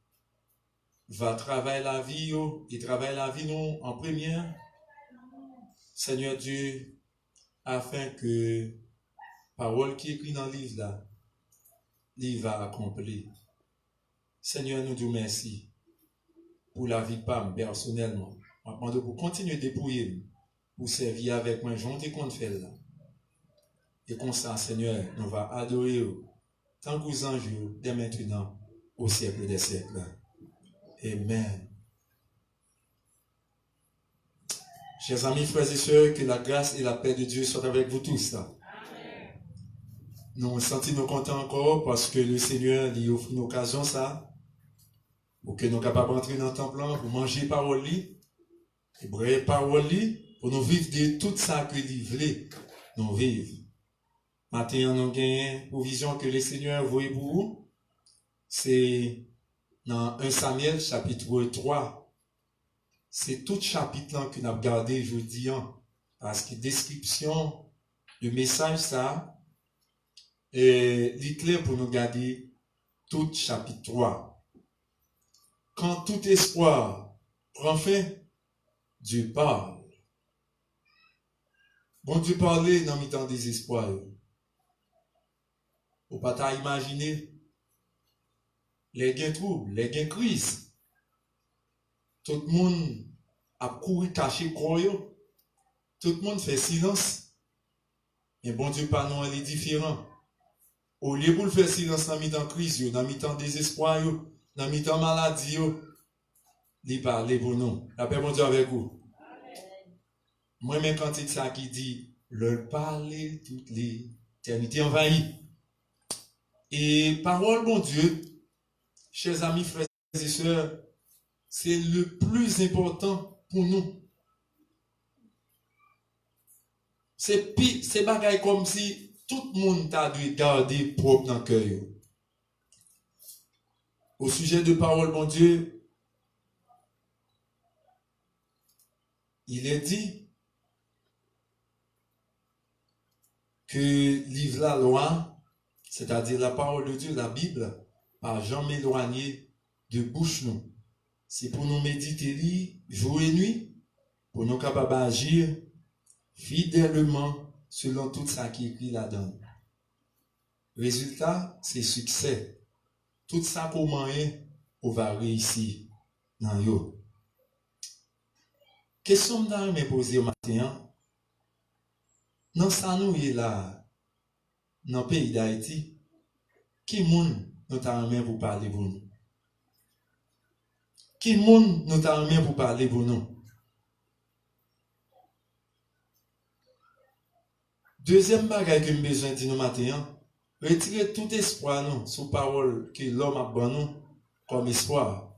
va travailler la vie et travailler la vie nous en première. Seigneur Dieu, afin que parole qui est écrite dans le livre là, il va accomplir. Seigneur, nous te merci pour la vie PAM personnellement. Je demande pour continuer de dépouiller, pour servir avec moi, j'en ai qu'on fait là. Et comme ça, Seigneur, nous va adorer tant que vous anges dès maintenant au siècle des siècles. Amen. Chers amis, frères et sœurs, que la grâce et la paix de Dieu soient avec vous tous. Là. Nous sentons contents encore parce que le Seigneur lui offre une occasion ça, pour que nous soyons capables d'entrer dans le temple, pour manger parole, et briller parole, pour nous vivre de tout ça que nous voulons nous vivre. Maintenant, nous avons provision que le Seigneur voit pour vous. C'est dans 1 Samuel, chapitre 3. C'est tout chapitre là que nous avons regardé aujourd'hui. Parce que description, le message, ça, est clair pour nous garder tout chapitre 3. Quand tout espoir prend fin, Dieu parle. Bon Dieu parlait dans le temps des espoirs. Ou pas t'as imaginé les gains troubles, les gains crises. Tout le monde a couru caché croyo. Tout le monde fait silence. Mais bon Dieu pas non, elle est différent. Au lieu pour faire silence dans le temps crise, dans le temps désespoir, dans le temps maladie, il parle pour nous. La paix bon Dieu avec vous. Moi-même quand c'est ça qui dit, leur parler toute l'éternité envahie. Et parole, bon Dieu, chers amis, frères et sœurs, c'est le plus important pour nous. C'est bagaille comme si tout le monde t'a dû garder propre dans le cœur. Au sujet de parole, bon Dieu, il est dit que livre la loi, c'est-à-dire la parole de Dieu, la Bible, par jamais éloigné de bouche nous. C'est pour nous méditer jour et nuit, pour nous capables d'agir fidèlement selon tout ça qui est écrit là-dedans. Résultat, c'est succès. Tout ça pour moyen, on va réussir dans yo. Question que je me poser au matin, dans ça nous est là, dans le pays d'Haïti, qui moun nous t'a amené pour parler pour nous? Qui moun nous t'a amené pour parler pour nous? Deuxième bagage que j'ai besoin de nous matin, retirer tout espoir nous sous parole que l'homme a bon nous comme espoir.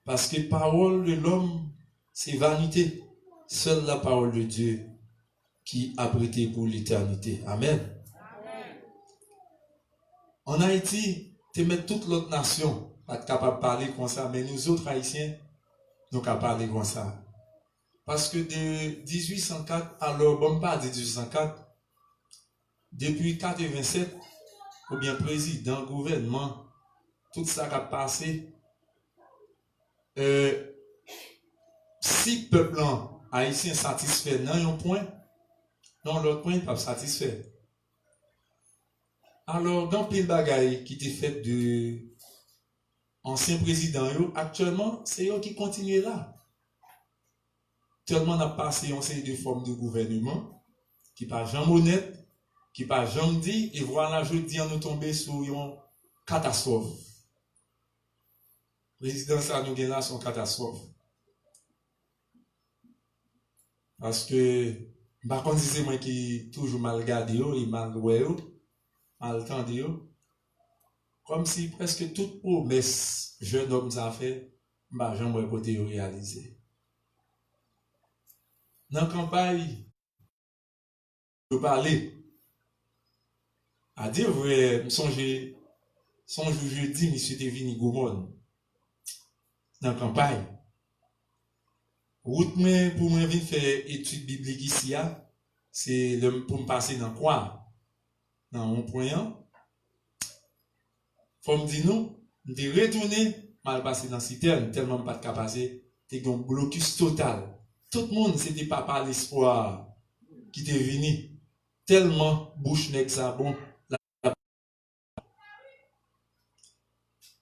Parce que parole de l'homme, c'est vanité. Seule la parole de Dieu qui a prêté pour l'éternité. Amen. En Haïti, tu mets toute l'autre nation pas capable de parler comme ça, mais nous autres Haïtiens, nous capables de parler comme ça. Parce que de 1804, alors bon pas de 1804, depuis 1987, ou bien président, gouvernement, tout ça qui a passé, si le peuple haïtien satisfait dans un point, dans l'autre point, pas satisfait. Alors, dans plein de bagailles qui étaient faites de anciens présidents, actuellement, c'est eux qui continuent là. Tellement on a passé une série de formes de gouvernement qui pas jamais honnête, qui pas jamais dit, et voilà, je dis, on nous tomber sur une catastrophe. Président, ça nous gagne là, son catastrophe. Parce que, par contre, c'est moi qui toujours mal gardé, et mal oué, mal entendu, comme si presque toute promesse, jeune homme, ça fait, bah, j'aimerais côté réaliser. Dans la campagne, je parler. À dire vrai, me songe jeudi, monsieur Devini Goumon. Dans la campagne. Route pour moi venir faire études bibliques ici, c'est pour me passer dans quoi? Dans mon point. Faut me dire non, de retourner, mal passé dans citerne, tellement pas de capacité, t'es un blocus total. Tout le monde, c'était pas par l'espoir qui t'est venu. Tellement bouche n'est que ça bon.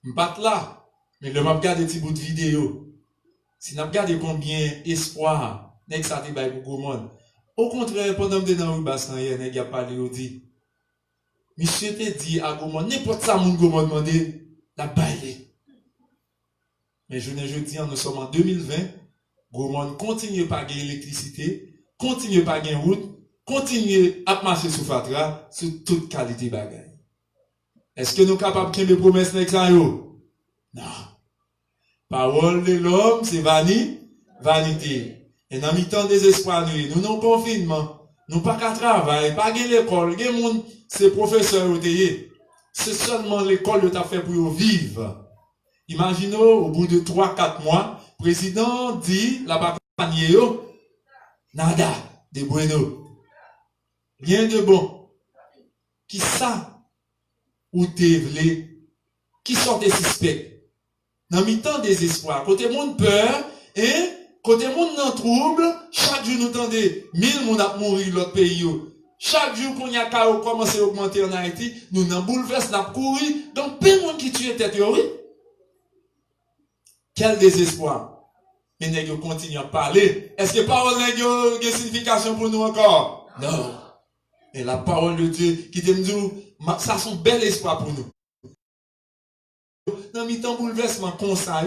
M'pas là, mais le m'a regardé des petits bouts de vidéo. Si n'a regardé combien espoir, n'est que ça te bail pour monde. Au contraire, pendant que dans le bassin hier, n'est a parlé au dit. Monsieur te dit à Goumon, n'importe ça mon Goumon demandé, la baille. Mais je ne dis, nous sommes en 2020, Goumon continue pas gagner électricité, continue pas gagner route, continue à marcher sous Fatra, sur toute qualité bagaille. Est-ce que nous sommes capables de faire des promesses avec ça? Non. Parole de l'homme, c'est vanité. Et dans le temps désespoir, nous non confinement, nous pas qu'à travail, pas qu'à l'école, c'est professeur ou c'est seulement l'école que tu as fait pour vivre. Imaginez, au bout de 3-4 mois, le président dit, la campagne, nada de bueno. Rien de bon. Qui ça? Ou t'es vlé? Qui sont des suspects? Dans le temps désespoir, côté monde peur, et côté monde dans trouble, chaque jour nous tendez 1000 monde a mourir l'autre pays. Chaque jour qu'on y a qu'à commencer à augmenter en Haïti, nous n'en bouleverse, n'a courir, donc plein de monde qui tue tête, oui. Quel désespoir. Mais nous continuons à parler. Est-ce que parole n'a une signification pour nous encore? Non. Et la parole de Dieu qui te dit, ça c'est un bel espoir pour nous. Dans le temps bouleversement comme ça,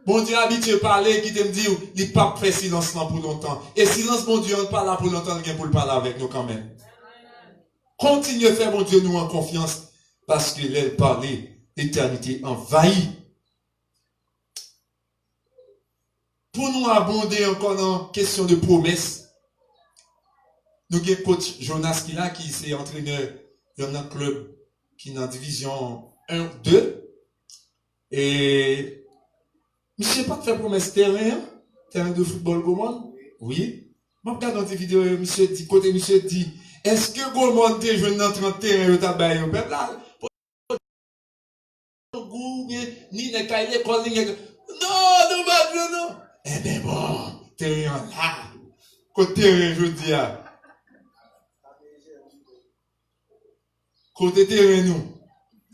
bon Dieu habitué à parler, qui te dit, il pas fait silence pour longtemps. Et silence, bon Dieu, on ne parle pas pour longtemps, il pour le parler avec nous quand même. Continuez à faire, mon Dieu, nous en confiance, parce que l'aile parler, l'éternité envahit. Pour nous abonder encore dans question de promesses, nous avons coach Jonas qui là, qui est entraîneur dans un club qui est dans la division 1-2. Et monsieur pas de faire promesse terrain de football Gaumont? Oui. Je regarde dans des vidéos, monsieur dit, est-ce que Gaumont te joue dans 30 terrain au tabac au peuple là? Ni ne caille l'école, ni non. Eh bien bon, terrain là. Côté terrain, je dis à. Côté terrain, nous.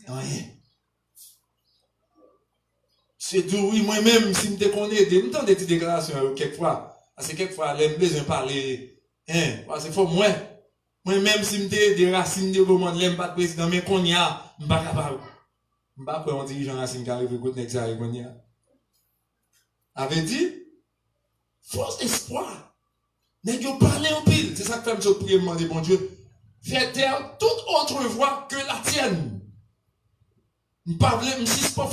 Rien. C'est tout, oui, moi-même, si je te connais, je me donne des petites déclarations quelquefois. Parce que quelquefois, j'aime besoin de parler. Parce que faut moi-même, si je te des racines de comment j'aime pas de président, mais qu'on y a, je ne suis pas capable. Je ne sais pas quoi on dirigeant racine qui arrive, écoute, n'est-ce pas, qu'on y a. Avait dit, faux espoir. N'est-ce pas parler en pile. C'est ça que fait me prier, demander, bon Dieu, fais taire toute autre voix que la tienne. Je ne suis pas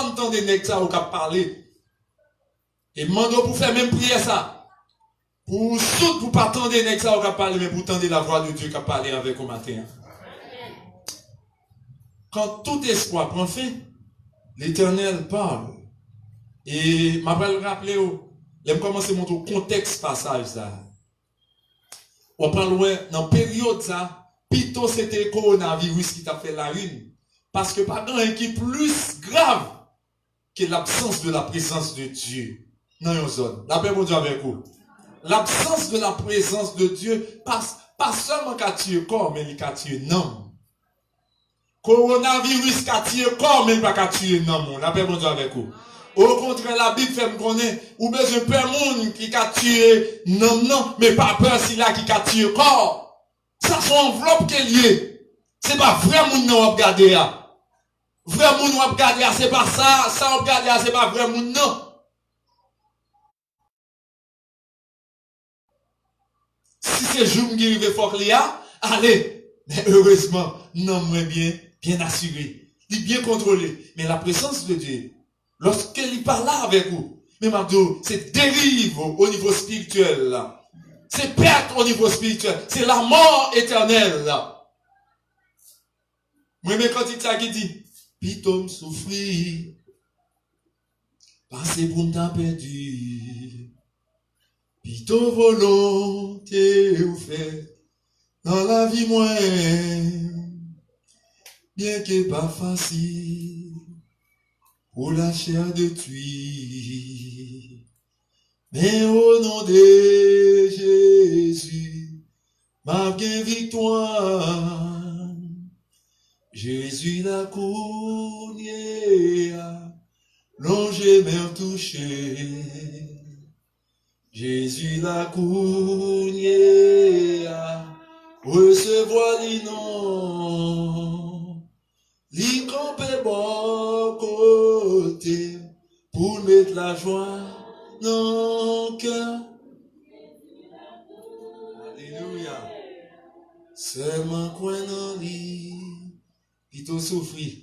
entendre des nègres ça au cap parler. Et demande pour faire même prier ça. Pour tout, pour pas attendre des nègres ça au cap parler, mais pour entendre la voix de Dieu qui a parlé avec au matin. Quand tout espoir prend fin, l'Éternel parle. Et je vais rappeler, je vais commencer à montrer le contexte passage ça. On parle loin, dans la période ça, plutôt c'était le coronavirus qui t'a fait la une. Parce que pas grand qui est plus grave que l'absence de la présence de Dieu dans une zone. La paix, mon Dieu, avec vous. L'absence de la présence de Dieu, pas seulement qu'à tuer le corps, mais il a tué non. Coronavirus qu'a tué le corps, mais pas qu'à tuer non. La paix, mon Dieu, avec vous. Au contraire, la Bible fait me connaître, ou besoin de peur monde qui a tué non, mais pas peur si là qui a tué le corps. Ça, son enveloppe qui est liée. C'est pas vrai monde non regarder. Vrai moun wap gade a, c'est pas ça, ça wap gade a, c'est pas vrai moun non. Si c'est jour qui arrive fort li a, allez, mais heureusement, non, moi bien assuré, il bien contrôlé. Mais la présence de Dieu, Lorsqu'il parle avec vous, mais Mabdou, c'est dérive au niveau spirituel, là. C'est perte au niveau spirituel. C'est la mort éternelle, là. Moi, mais quand il t'a dit, Pitom souffrir, passez pour m'ta perdu. Pito volonté ou fait, dans la vie moyenne, bien que pas facile, pour la chair de tuer. Mais au nom de Jésus, ma bien victoire, Jésus la cournier, longé mer touché. Jésus la cournier, recevoir les noms, li camper bon côté, pour mettre la joie dans le cœur. Alléluia. Seulement quoi dans lui, plutôt souffrir,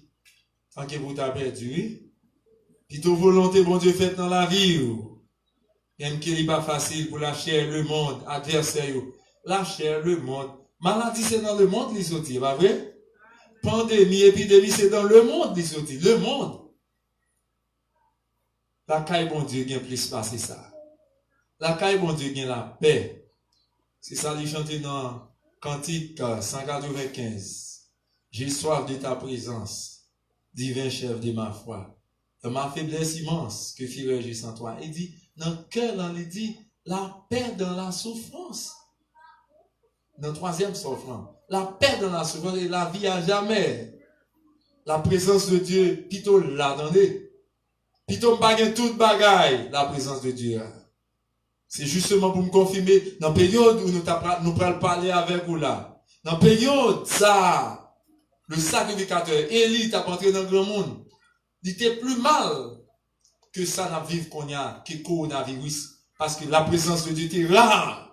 tant que vous t'avez perdu, plutôt volonté, bon Dieu, faite dans la vie. Même qu'il n'est pas facile pour la chair, le monde, adversaire. La chair, le monde. Maladie, c'est dans le monde, les sorties, pas vrai? Pandémie, épidémie, c'est dans le monde, les sorties. Le monde. La caille, bon Dieu, gagne plus passer ça. La caille, bon Dieu, gagne la paix. C'est ça, il chante dans Cantique 195. J'ai soif de ta présence, divin chef de ma foi. Dans ma faiblesse immense, que ferais-je sans toi? Il dit, dans le cœur, il dit, la paix dans la souffrance. Dans le troisième souffrance. La paix dans la souffrance et la vie à jamais. La présence de Dieu, plutôt là, attendez. Plutôt baguette toute bagaille, la présence de Dieu. C'est justement pour me confirmer, dans la période où nous allons parler avec vous là. Dans la période, ça, le sacrificateur, Élie, t'a entré dans le grand monde. Il était plus mal que ça n'a vivre qu'on y a, que coronavirus. Parce que la présence de Dieu était rare.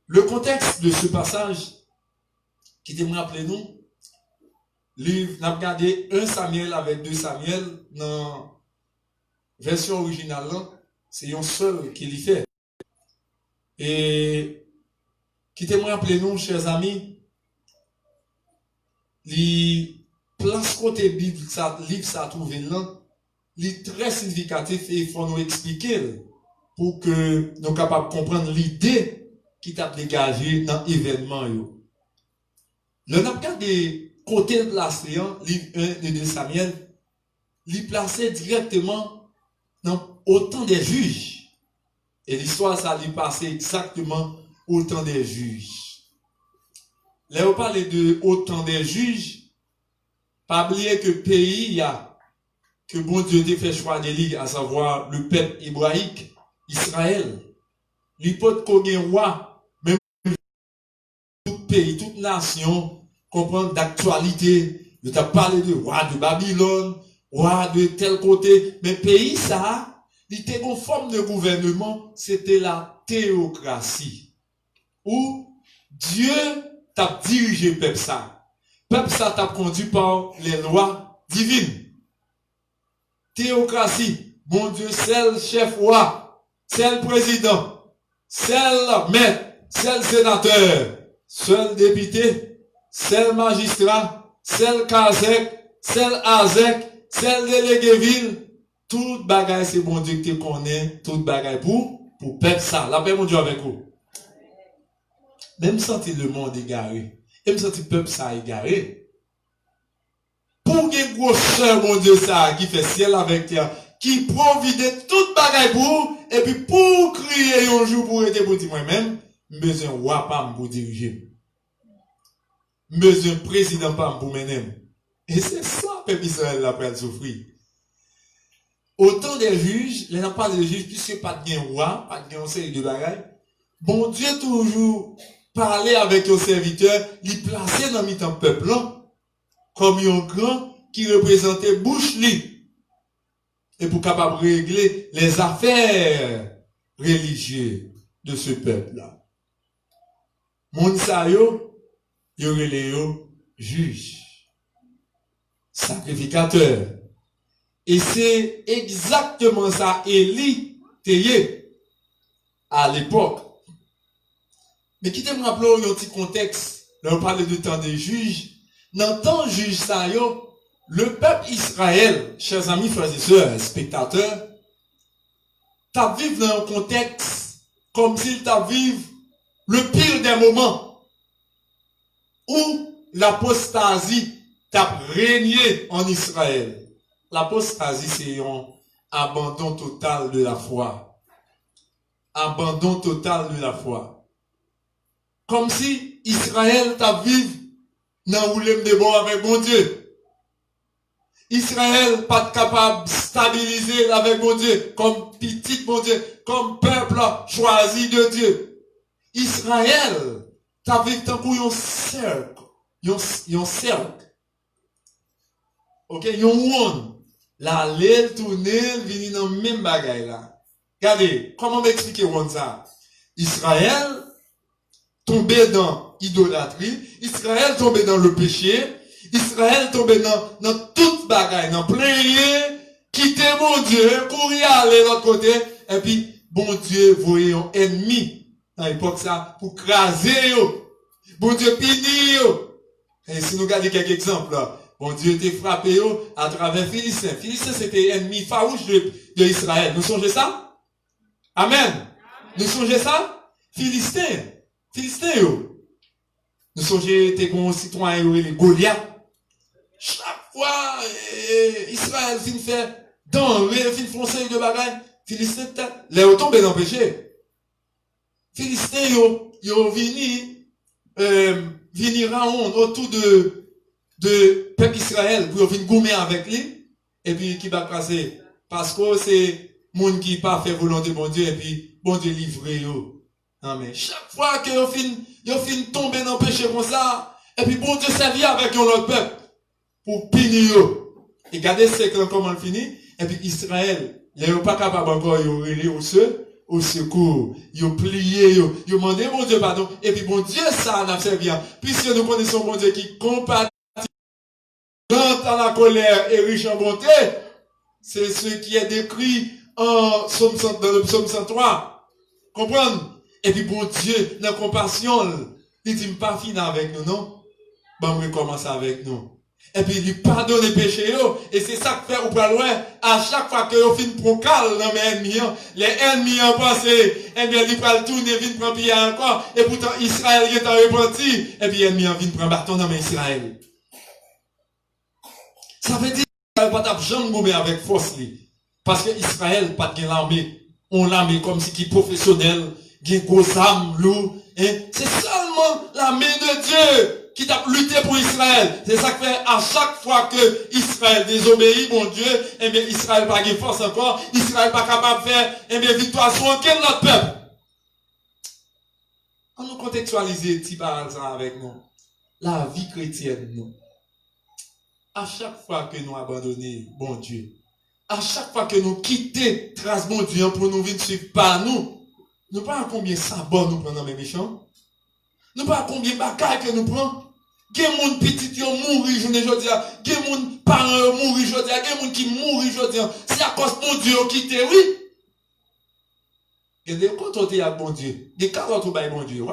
Le contexte de ce passage, qui te me rappelle nous, livre, n'a regardé 1 Samuel avec 2 Samuel, dans la version originale, c'est un seul qui l'y fait. Et, qui te me rappelle nous, chers amis, les place côté Bible, ça, livre, ça a trouvé là, est très significatif et il faut nous expliquer pour que nous soyons capables de comprendre l'idée qui t'a dégagé dans l'événement. Le n'a pas des côtés placés, livre 1 et 2 Samuel, il placé directement dans autant des juges. Et l'histoire, ça lui passé exactement autant des juges. Là, on parle de autant des juges. Pas oublier que pays y a que bon Dieu a fait choix de lui, à savoir le peuple hébraïque, Israël. L'hypothèse qu'on est roi, même tout pays, toute nation, comprendre d'actualité. Je t'ai parlé de roi de Babylone, roi de tel côté, mais pays ça, il était une forme de gouvernement, c'était la théocratie. Où Dieu t'a dirigé le peuple ça. Peuple ça t'a conduit par les lois divines. Théocratie. Bon Dieu, c'est le chef roi, c'est le président, c'est le maître, c'est le sénateur, c'est le député, c'est le magistrat, c'est le kazek, c'est le azek, c'est le délégué ville. Tout bagaille, c'est bon Dieu que tu connais, tout bagaille pour peuple ça. La paix, mon Dieu, avec vous. Même si le monde égaré. Même si le peuple ça égaré. Pour que gros soeur, mon Dieu, ça, qui fait ciel avec terre, qui provide toute bagaille pour, et puis pour crier un jour pour aider pour dire moi-même, besoin roi pas pour diriger. Besoin président pas pour mener. Et c'est ça, peuple Israël, la peine souffrir. Autant des juges, les n'a pas de juges, puisque pas de roi, pas de série de bagaille. Bon Dieu toujours parler avec nos serviteurs, les placer dans le peuple comme un grand qui représentait bouche li et pour capable régler les affaires religieuses de ce peuple là. Moun sa yo relé yo juge, sacrificateur, Et c'est exactement ça, Élie, Théé, à l'époque. Mais qui te me rappelle un petit contexte, là on parle du temps des juges. Dans le temps juge ça, le peuple Israël, chers amis, frères et sœurs, spectateurs, t'as vécu dans un contexte comme s'il t'a vécu le pire des moments où l'apostasie t'a régné en Israël. L'apostasie, c'est un abandon total de la foi. Abandon total de la foi. Comme si Israël t'a vécu dans le de bon avec mon Dieu. Israël pas capable de stabiliser avec mon Dieu, comme petit mon Dieu, comme peuple choisi de Dieu. Israël, t'as vécu tant qu'on un cercle, un cercle. Ok, un one. La l'aile tourner, venir dans le même bagaille là. Regardez, comment m'expliquer ça? Israël tombé dans l'idolâtrie, Israël tombé dans le péché, Israël tombé dans toute bagaille, dans plein quitter mon Dieu, courir aller de l'autre côté, et puis, bon Dieu, voyez un ennemi, à l'époque ça, pour craser yo. Bon Dieu, punir yo. Et si nous regardons quelques exemples, là, bon Dieu était frappé yo à travers Philistins. Philistins, c'était ennemi farouche de Israël. Nous songez ça? Amen. Nous songez ça? Philistins, yo. Nous songez, t'es bon citoyen, les Goliath. Chaque fois, Israël fin fait dans fin foncer de bagaille, Philistins les ont tombé dans le péché. Philistins yo vini round autour de peuple Israël pour venir gommer avec lui et puis qui va passer parce que c'est monde qui pas fait volonté bon Dieu et puis bon Dieu livré yo. Non mais chaque fois que yo fin tomber dans le péché comme ça et puis bon Dieu servir avec un autre peuple pour punir yo. Et regardez c'est comment il finit et puis Israël, ils sont pas capable encore de relayer au secours, ils ont plié, ils ont demandé mon Dieu pardon, et puis bon Dieu ça n'a servi, puisque nous connaissons mon Dieu qui compatit, lent à la colère et riche en bonté, c'est ce qui est décrit dans le psaume 103, comprendre? Et puis bon Dieu, dans la compassion, il dit pas fini avec nous, non? Bon, on commence avec nous. Et puis, il pardonne les péchés, et c'est ça que fait au pas loin, à chaque fois que vous finissez pour calme dans mes ennemis, les ennemis ont pensé, et bien, ils prennent tourner, viennent prendre pied encore, et pourtant, Israël est en repenti, et puis, les ennemis viennent prendre bâton dans mes Israël. Ça veut dire qu'Israël n'a pas jamais avec force, parce que Israël n'a pas de l'armée, on l'armée comme si qui est professionnel, qui est gros âme, lourd, et c'est seulement l'armée de Dieu qui t'a lutté pour Israël. C'est ça que fait à chaque fois que Israël désobéit, mon Dieu, eh bien, Israël n'a pas de force encore, Israël n'est pas capable de faire, eh bien, victoire sur quel autre peuple. On nous contextualiser petit par ça avec nous. La vie chrétienne, nous. À chaque fois que nous abandonnons, bon Dieu, à chaque fois que nous quittons trace bon Dieu pour nous venir suivre par nous, nous pas combien sabot nous prenons dans mes méchants. Nous pas combien de bagailles que nous prenons. Gen moun petit yo mouri journée jodi a, gen moun parent yo mouri jodi a, gen moun qui mouri jodi a. C'est à cause mon Dieu quitté, oui. Gen de côté à bon Dieu. Des carottes bay bon Dieu.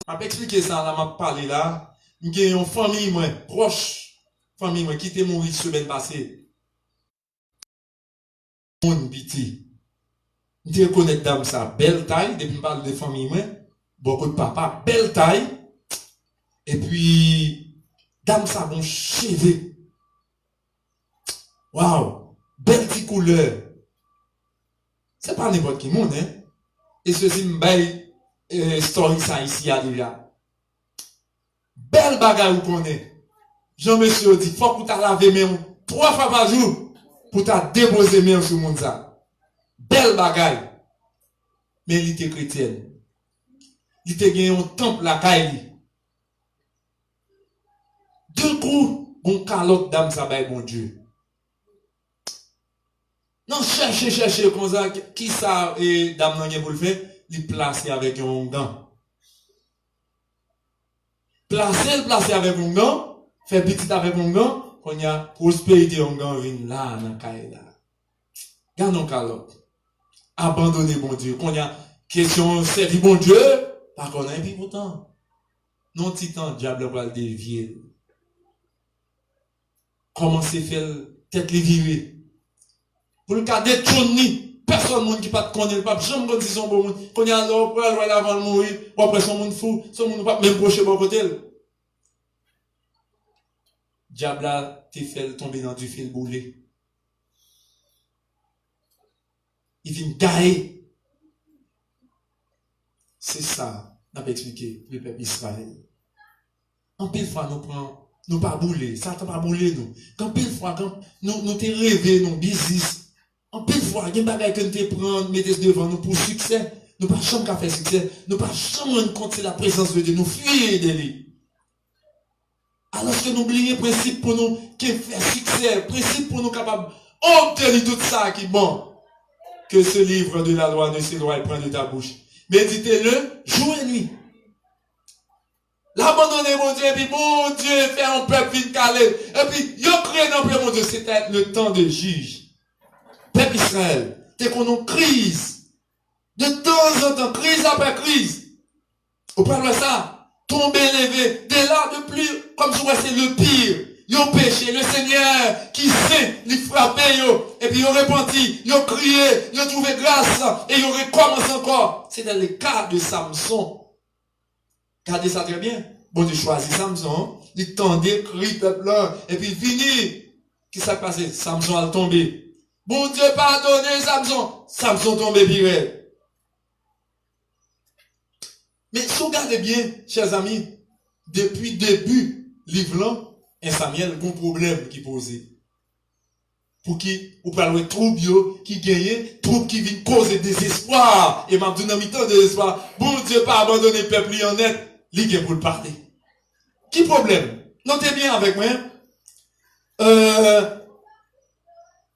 M'a expliquer ça là, m'a parlé là. Gen une famille moi proche, famille moi qui était mouri semaine passée. Moun petit. Je connais dame ça, belle taille, depuis que je parle de famille moi, beaucoup de papa, belle taille. Et puis, dame ça, bon cheveux. Waouh! Belle petite couleur. C'est pas n'importe qui monde, hein? Et ceci m'baille, story ça ici à déjà. Belle bagarre vous connaissez. Jean-Monsieur dit, faut que tu laver mes 3 fois par jour pour t'as déposer mes sur le monde ça. Belle bagaille. Mais il était chrétienne. Il était gagné un temple la caille. Deux coups, bon calotte dame ça baille mon Dieu. Non, cherchez comme ça, qui ça et dame nan pour le faire, il place avec un gant. Placer avec un gant, faire petit avec un gant, On y a prospérité, on gagne là, dans le là. Gardons calotte. Abandonner bon Dieu. Qu'on y a question, servir bon Dieu, par contre, et puis pourtant, non, titan, diable va le dévier. Comment c'est fait, tête les virer. Pour le cas des tournis, personne ne qui pas te connaît, pas jamais dire son bon monde. Qu'on y a l'or, pour aller avant de mourir, ou après son monde fou, son monde pas même proche bon côté. Diable a te fait tomber dans du fil boulé. Il vient gailler. C'est ça, n'a pas expliqué le peuple Israël. En pile fois, nous pas bouler, ça t'a pas boulé nous. Quand pile fois, quand nous te rêvé, nous business, en pile fois, il y a des bagages que nous te prendre, mettez devant nous pour succès. Nous pas jamais qu'à faire succès, nous pas jamais rendre compte de la présence de Dieu, nous fuir de lui. Alors que nous oublions le principe pour nous qui fait succès, principe pour nous capables d'obtenir tout ça qui est bon. Que ce livre de la loi ne s'éloigne point de ta bouche. Méditez-le jour et nuit. L'abandonner, mon Dieu, et puis mon Dieu fait un peuple vite calé. Et puis, il a créé un peuple, mon Dieu, c'était le temps de juge. Peuple Israël, t'es qu'on a crise. De temps en temps, crise après crise. Au parle de ça, tomber, lever, dès là, de plus, comme je vois, c'est le pire. Ils ont péché, le Seigneur qui sait, il frappé, et puis ils ont repenti, ils ont crié, ils ont trouvé grâce, et ils ont recommencé encore. C'est dans le cas de Samson. Regardez ça très bien. Bon Dieu choisit Samson, il tendait, crie, peuple là, et puis fini. Qu'est-ce qui s'est passé? Samson a tombé. Bon Dieu pardonnez Samson. Samson tombé pire. Mais si vous regardez bien, chers amis, depuis le début, livre là, un Samuel, un problème qui posait. Pour qui, ou parler de troubles qui gagnent, troubles qui viennent causer désespoir. Et m'a dit dans mi-temps désespoir. Bon Dieu pas abandonné le peuple en net, il vient pour le parler. Qui problème? Notez bien avec moi.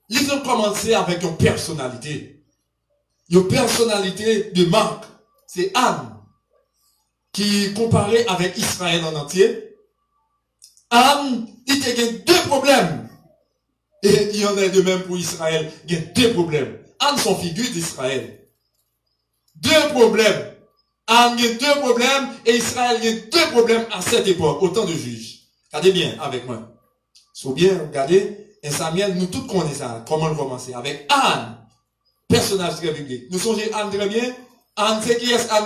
Ils ont commencé avec une personnalité. Une personnalité de marque. C'est Anne. Qui comparée avec Israël en entier. Anne, il y a deux problèmes. Et il y en a de même pour Israël. Il y a deux problèmes. Anne sont figure d'Israël. Deux problèmes. Anne, il y a deux problèmes. Et Israël, il y a deux problèmes à cette époque. Autant de juges. Regardez bien avec moi. Faut bien regarder. Et Samuel, nous tous connaissons ça. Comment le commencer? Avec Anne. Personnage très biblique. Nous songez Anne très bien. Anne, c'est qui est Anne?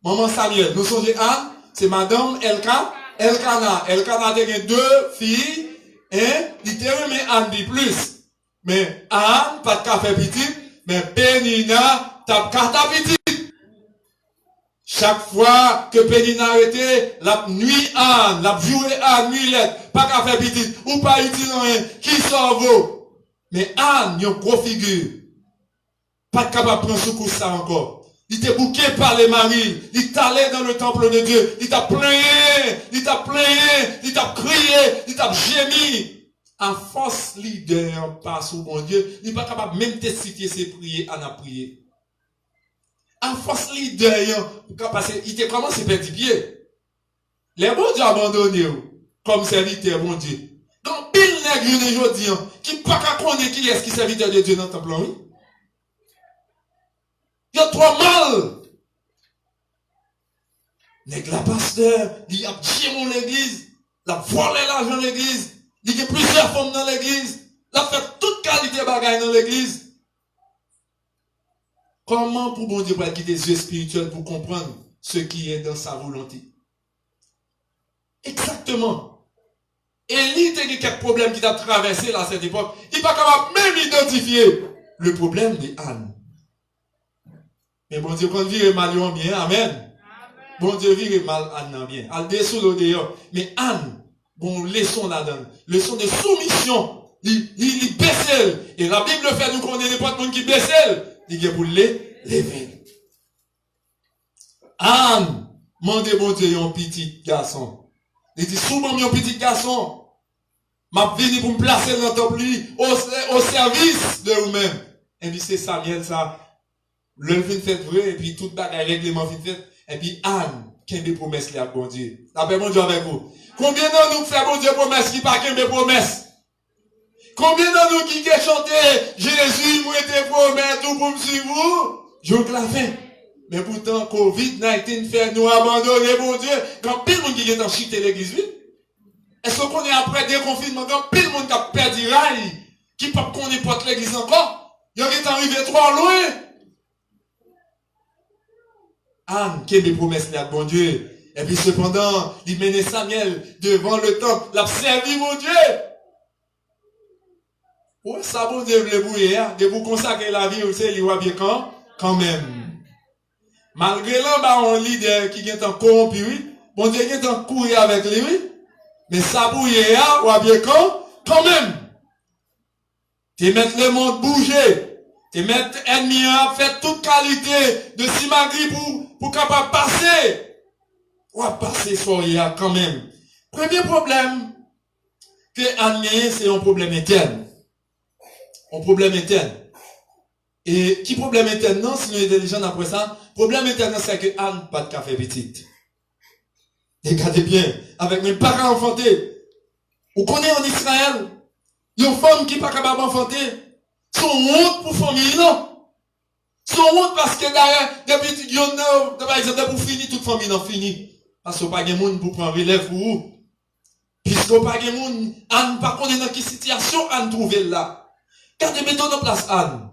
Maman Samuel. Nous songez Anne. C'est Madame Elkana. Elkana a deux filles. Et il te remet Anne dit plus. Mais Anne, pas de café petit. Mais Pénina, t'as carte petit. Chaque fois que Pénina arrêtait, la nuit Anne, la jouée Anne, nuilette, pas café petit, ou pas utile rien, qui s'en vaut. Mais Anne, yon gros figure. Pas capable de prendre secours ça encore. Il était bouqué par les maris. Il t'allait dans le temple de Dieu. Il t'a plaigné. Il t'a plaigné. Il t'a crié. Il t'a gémi. À force leader passe au bon Dieu. Il n'est pas capable même testifier ses prières à la prière. À force leader, il était commencé à perdre pied. Les bons Dieu abandonnés comme serviteur bon Dieu. Donc, pile nègre aujourd'hui qui pas qu'à connaître qui est-ce qui serviteur de Dieu dans le temple. Oui? Il y a trop mal. Nègre la pasteur, il a tiré l'église, il a volé l'argent de l'église, il y a plusieurs femmes dans l'église, il a fait toute qualité de bagaille dans l'église. Comment pour bon Dieu pour quitter les yeux spirituels pour comprendre ce qui est dans sa volonté? Exactement. Élie a eu quelques problèmes qui t'a traversé à cette époque. Il n'est pas capable même identifier le problème de Anne. Mais bon Dieu, quand vire mal, bien, amen. Bon Dieu, vire mal, Anne, bien. Elle dessous le dehors. Mais Anne, bon, leçon là-dedans. Leçon de soumission. Il baisse. Et la Bible fait nous connaître n'importe monde qui baisse. Il est pour les lever. Anne, mandez bon Dieu, un petit garçon. Il dit, souvent, mon petit garçon, m'a venu pour me placer dans le temple au service de vous-même. Et puis c'est Samuel, ça. Le fin fait vrai, et puis tout bagaille règlement fin fait. Et puis Anne, qui a des promesses là, bon Dieu. La paix, mon Dieu, avec vous. Combien d'entre nous fait bon Dieu promesses qui pas des promesses? Combien d'entre nous qui chanté Jésus, moi, te promet tout pour me suivre? Je clave. Mais pourtant, COVID-19 fait nous abandonner, mon Dieu. Quand pile monde qui est en chute l'église, oui? Est-ce qu'on est après déconfinement? Quand pile monde qui a perdu rail, qui peut connaître pas l'église encore? Il est arrivé trop loin. Anne, qui a des promesses là, bon Dieu. Et puis cependant, il menait Samuel devant le temple, l'a servi, mon Dieu. Ouais, ça, bon Dieu, le bouiller, de vous consacrer la vie, aussi, il va bien quand même. Malgré là, on leader qui est en corrompu, oui. Bon Dieu, qui est en courir avec lui, oui. Mais ça bouiller, ou bien quand même. Tu mettre le monde bouger. Tu mettre ennemi à faire toute qualité de simagri pour capable passer. Ou à passer sur quand même. Premier problème que Anne, c'est un problème interne. Un problème interne. Et qui problème interne? Non, si nous sommes intelligents après ça, problème interne, c'est que Anne pas de café petite. Regardez bien, avec mes parents enfantés. Vous connaissez en Israël, il y a une femme qui n'est pas capable d'enfanter. Son honte pour famille, non? Son honte parce que derrière, depuis, par exemple, pour finir, toute famille n'a fini. Parce qu'il n'y a pas de monde pour prendre relève pour vous. Puisqu'il n'y a pas de monde, Anne, par contre, dans quelle situation Anne trouve là? Regardez, mettons en place Anne.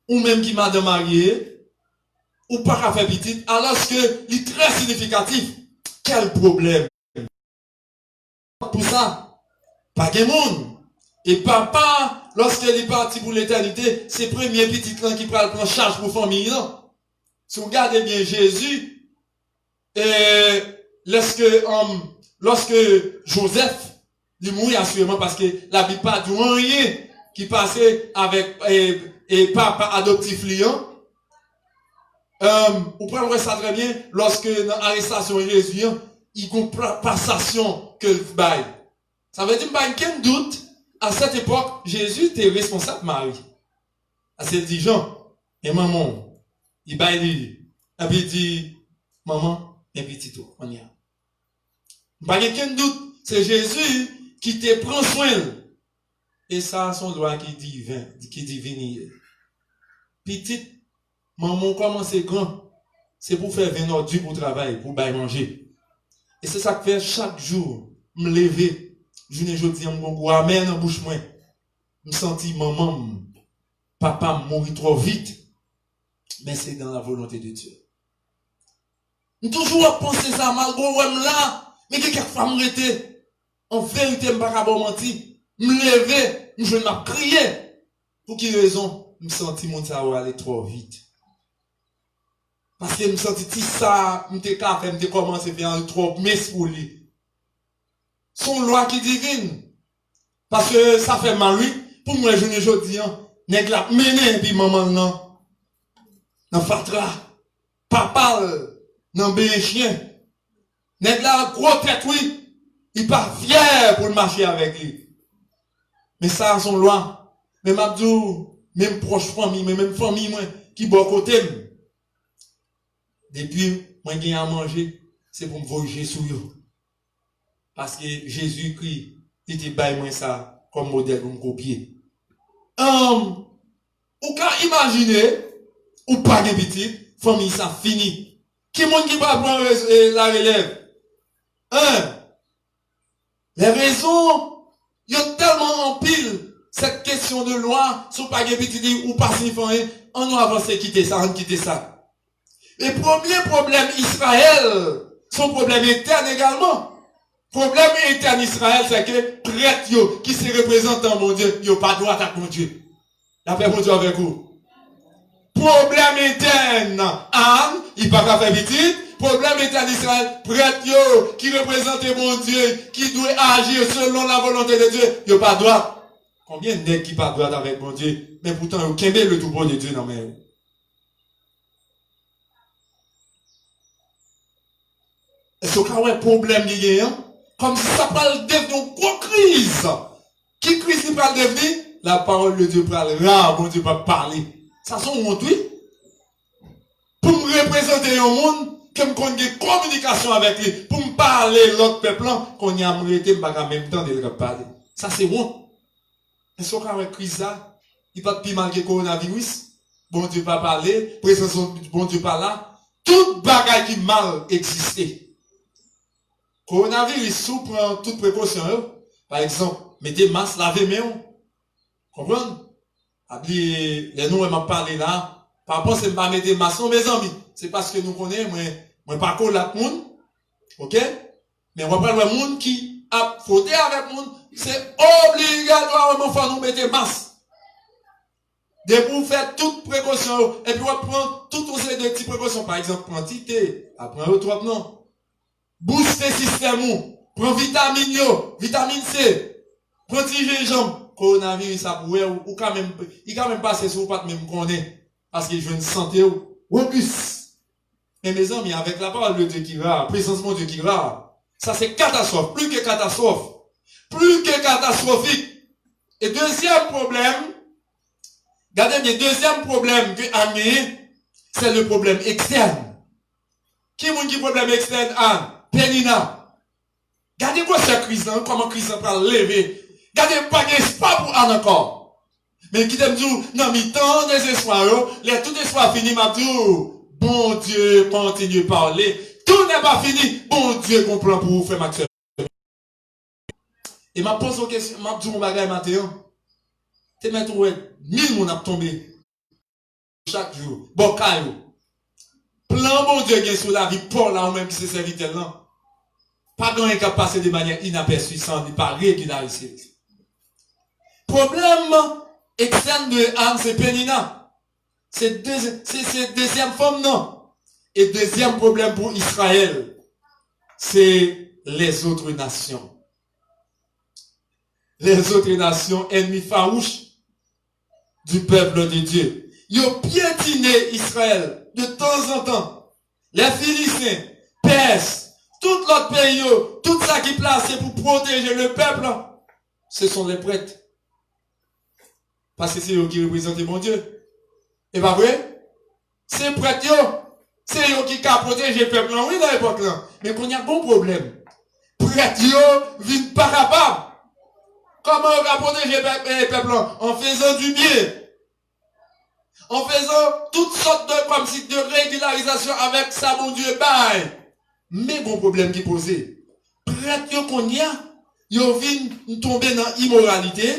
Ou même qui m'a marié, ou pas qu'à faire petite, alors que c'est très significatif. Quel problème? Pour ça, pas de monde. Et papa, lorsqu'il est parti pour l'éternité, c'est le premier petit clan qui prend charge pour la famille, non? Si vous regardez bien Jésus, et lorsque Joseph, il mourit assurément parce que la Bible pas du rien qui passait avec et papa adoptif liant. Vous prenez ça très bien, lorsque dans l'arrestation de Jésus, il y a une passation que le bail. Ça veut dire, qu'il doute, à cette époque, Jésus était responsable de Marie. C'est dit, Jean, et maman, il baille, et puis il dit, maman, et puis tout, on y a. Pas quelqu'un doute, c'est Jésus qui te prend soin. Et ça, son loi qui dit venir. Petite, maman, comment c'est grand? C'est pour faire 20 heures du pour travail, pour bailler manger. Et c'est ça que fait chaque jour, me lever, je ne dis mon goût amer dans bouche moi. Me sentir maman, papa mourir trop vite. Mais c'est dans la volonté de Dieu. Je toujours penser ça, malgré là, mais quelquefois me rete. En vérité, je ne vais pas mentir. Me lever, je vais crier. Pour quelle raison? Je me sentis mon cerveau aller trop vite. Parce que je me sentis si ça, je me commencé à faire trop messe pour lui. Son loi qui divine. Parce que ça fait mal, oui. Pour moi, je ne dis pas, nèg la mené, puis maman, non. Dans fatra. Papa, dans béné chien. Nèg la gros tête, oui. Il pas fier pour marcher avec lui. Mais ça, son loi. Même Abdou, même proche famille, même famille, moi, qui bon côté. Depuis, moi, j'ai à manger, c'est pour me voyager sur eux. Parce que Jésus-Christ, il était bail moi ça, comme modèle pour me copier. Ou quand imaginer, ou pas de petit, famille, ça fini. Qui monde qui va prendre la relève? Les raisons, il y a tellement en pile, cette question de loi, sur pas de petit ou pas signifiant, on nous avance quitter ça, on quitter ça. Et premier problème Israël, son problème interne également. Problème interne Israël, c'est que prêtre qui se représente dans mon Dieu, il n'a pas droit à mon Dieu. La paix mon Dieu avec vous. Problème interne, Anne, il n'a pas faire petit. Problème interne Israël, prêtre qui représente mon Dieu, qui doit agir selon la volonté de Dieu, il n'a pas droit. Combien de nègres qui n'ont pas droit avec mon Dieu, mais pourtant, il y a le tout beau de Dieu dans mes. Est-ce qu'il y a un problème lié, comme si ça parle devenir une grosse crise. Qui crise il parle devenir? La parole de Dieu parle là, bon Dieu va parler. Ça son honte, oui. Pour me représenter un monde, que me connais communication avec lui, pour me parler l'autre peuple, qu'on y a arrêté, pas en même temps de le parler. Ça, c'est bon. Est-ce qu'on a une crise là? Il n'y a pas de plus mal que le coronavirus. Bon Dieu pas parler, présence bon Dieu pas là. Tout bagage qui mal existait. Coronavirus, sous prend toute précaution. Par exemple, mettez masque, lavez main. Comprenez? Les noms, m'a parlé là. Par rapport, c'est pas mettre masque, non, mes amis. C'est parce que nous connaissons, moi, pas contre la monde. Ok? Mais on va prendre le monde qui a fauté avec le monde. C'est obligatoirement, faut nous mettre masque. De pour faire toute précaution, et puis on prend toutes ces deux petites précautions. Par exemple, quantité, après un autre non. Booster système, prends vitamine C, prends gingembre, coronavirus, ça pourrait, ou quand même, il quand même passer sur pas même connaître, parce qu'il veut une santé, ou plus. Mais mes amis, avec la parole de Dieu qui va, présence de Dieu qui va, ça c'est catastrophe, plus que catastrophe, plus que catastrophique. Et deuxième problème, regardez bien, deuxième problème que Anne, c'est le problème externe. Qui est le problème externe, Anne? Pénina. Regardez quoi cette crise, comment crise va lever. Regardez pas d'espoir pour Anne encore. Mais qui t'aime dire, non, mais tant désespoir, tout espoir fini, m'a dit, bon Dieu, continue à parler. Tout n'est pas fini. Bon Dieu, comprend pour vous faire ma soeur. Et m'a pose une question, m'a dit mon bagage matin. T'es maintenant, 1000 moun a tombé. Chaque jour. Bon, caillou. Plan bon Dieu qui est sur la vie, pour là, ou même qui se serviteur là. Pas grand qui a passé de manière inaperçue sans pas régularité. Problème externe de Anne, c'est Pénina. C'est deuxième femme, non. Et deuxième problème pour Israël, c'est les autres nations. Les autres nations ennemies farouches du peuple de Dieu. Ils ont piétiné Israël de temps en temps. Les Philistins, Perses, tout l'autre pays, tout ça qui est placé pour protéger le peuple, ce sont les prêtres. Parce que c'est eux qui représentent mon Dieu. Et pas vrai? C'est prêtres, c'est eux qui ont protégé le peuple, oui, dans l'époque là. Mais qu'on y a un bon problème. Prêtres, vivent pas capables. Comment on va protéger le peuple en faisant du bien? En faisant toutes sortes de, comme si de régularisation avec ça, mon Dieu, bye. Mais bon problème qui posé. Prêtre qu'on y a, ils viennent tomber dans l'immoralité,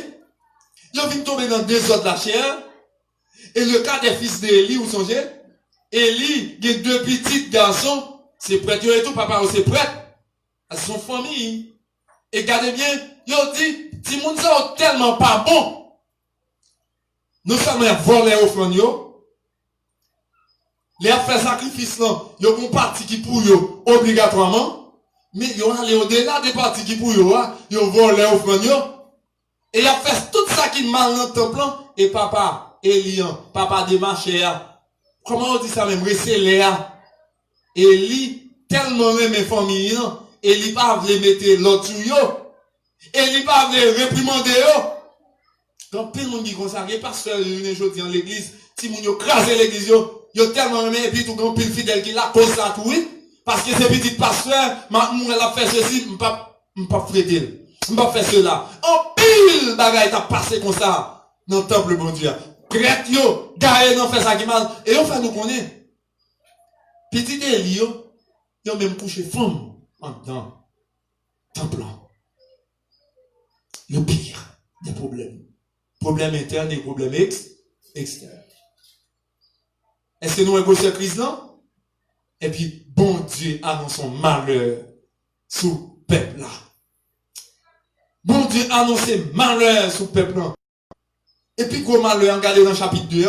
ils viennent tomber dans le désordre de la chair. Et le cas des fils d'Élie, vous songez? Élie, il y a deux petits garçons, c'est prêtre et tout, papa c'est prêtre. C'est son famille. Et regardez bien, ils ont dit, si moun ça tellement pas bon, nous sommes volés au front, les faire sacrifice là, ils ont une partie qui pour eux obligatoirement, mais ils ont allé au-delà des parties qui pour eux, ils ont volé au front, et ils ont fait tout ça qui mal dans le temple, et papa, Elian, papa de ma chère, comment on dit ça même, Léa, Eli, tellement aimé famille, Eli pas voulu mettre l'autre sur eux, Eli pas voulu réprimander eux. Quand tout le monde dit comme ça, il n'y a pas seul aujourd'hui dans l'église, si moun yo crasé l'église, yo tellement aimé, et puis tout grand pile fidèle qui l'a cause ça tout, oui. Parce que ces petits pasteurs, moun elle a fait ceci, m'pas fréter, m'pas faire cela. En pile bagaille t'a passé comme ça, dans le temple bon Dieu. Prête yo, gagne non fait ça qui mal, et on fait nous connaître. Petit Eli yo même couché femme, en dedans, temple. Le pire des problèmes. Problèmes internes et problèmes externes. Est-ce que nous avons cette crise là? Et puis, bon Dieu annonce son malheur sous le peuple là. Bon Dieu annonce malheur sous le peuple là. Et puis, gros malheur, regardez dans le chapitre 2,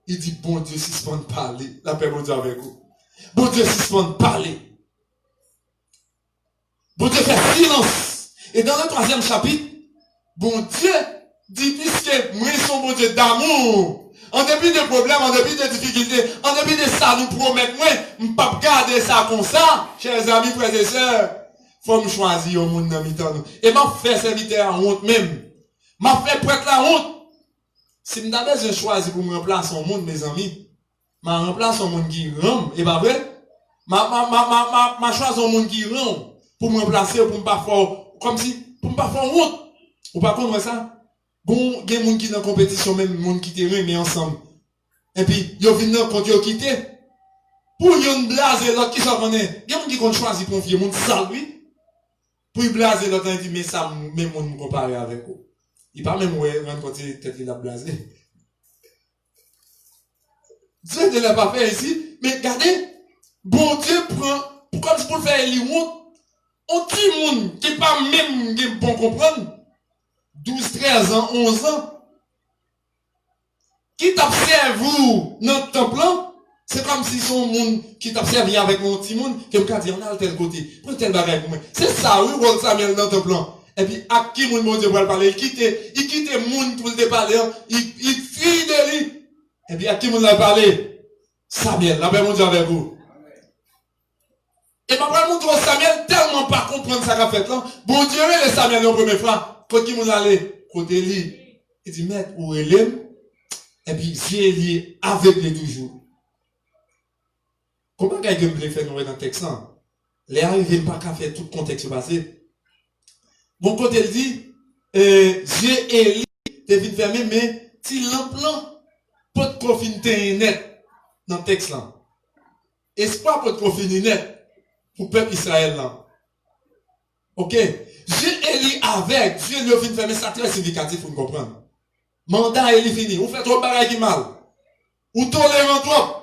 il dit, bon Dieu suspend de parler. La paix, bon Dieu avec vous. Bon Dieu suspend de parler. Bon Dieu fait silence. Et dans le 3e chapitre, bon Dieu dit, puisque moi, son bon Dieu d'amour, en dépit des problèmes, en dépit des difficultés, en dépit de ça, nous promettons, moi, je ne peux pas garder ça comme ça, chers amis, frères et sœurs. Faut me choisir au monde dans mi-temps. Et m'a fait serviteur à honte même. M'a fait prêtre la honte. Si je choisis pour me remplacer au monde, mes amis, je remplace au monde qui rame, et pas vrai? Ma choisi un monde qui rend pour me remplacer, pour me pas faire, comme si, pour me pas faire honte. Ou pas contre ça? Bon, il y a des gens qui dans la compétition, même des gens qui te mais ensemble. Et puis, ils viennent quand ils ont quitté. Pour yon blaser l'autre qui s'en connaît. Il y a des gens qui ont choisi pour confier, mon sale lui. Pour blaser l'autre, il dit, mais ça, même on me compare avec vous. Il pas même ouais, quand il tête a blasé. Dieu ne l'a pas fait ici, mais regardez, bon Dieu prend, comme si pour le faire, il honte. On dit monde qui n'est pas même qui bon comprendre. 12, 13 ans, 11 ans. Qui t'observe vous dans le temple là? C'est comme si son monde qui t'observe avec mon petit monde, qui me dit, on a tel côté, prends tel bagage pour moi. C'est ça, oui, Rôle Samuel dans le temple là. Et puis, à qui mon Dieu va parler? Il quitte le monde pour le parler, il fuit de lui. Et puis, à qui mon l'a parlé? Samuel, la paix mon Dieu avec vous. Et papa, mon Dieu, Samuel, tellement pas comprendre ça qu'a fait là. Bon Dieu, le Samuel, la première fois, quand il m'a allé, côté lui, il dit, maître, où est l'aime? Et puis, j'ai lié avec les toujours. Comment quelqu'un peut faire nous dans le texte là? Les arrivés pas qu'à faire tout le contexte passé. Bon, quand elle dit, j'ai Élie, t'es vite fermé, mais si l'emplan, pas de confiner net dans le texte là. Espoir pas de confiner net pour le peuple Israël là. Ok? J'ai Élie avec, Dieu le vite fermé, ça très significatif pour nous comprendre. Mandat Élie fini, ou fait trop de bagages qui mal. Ou tolérant trop.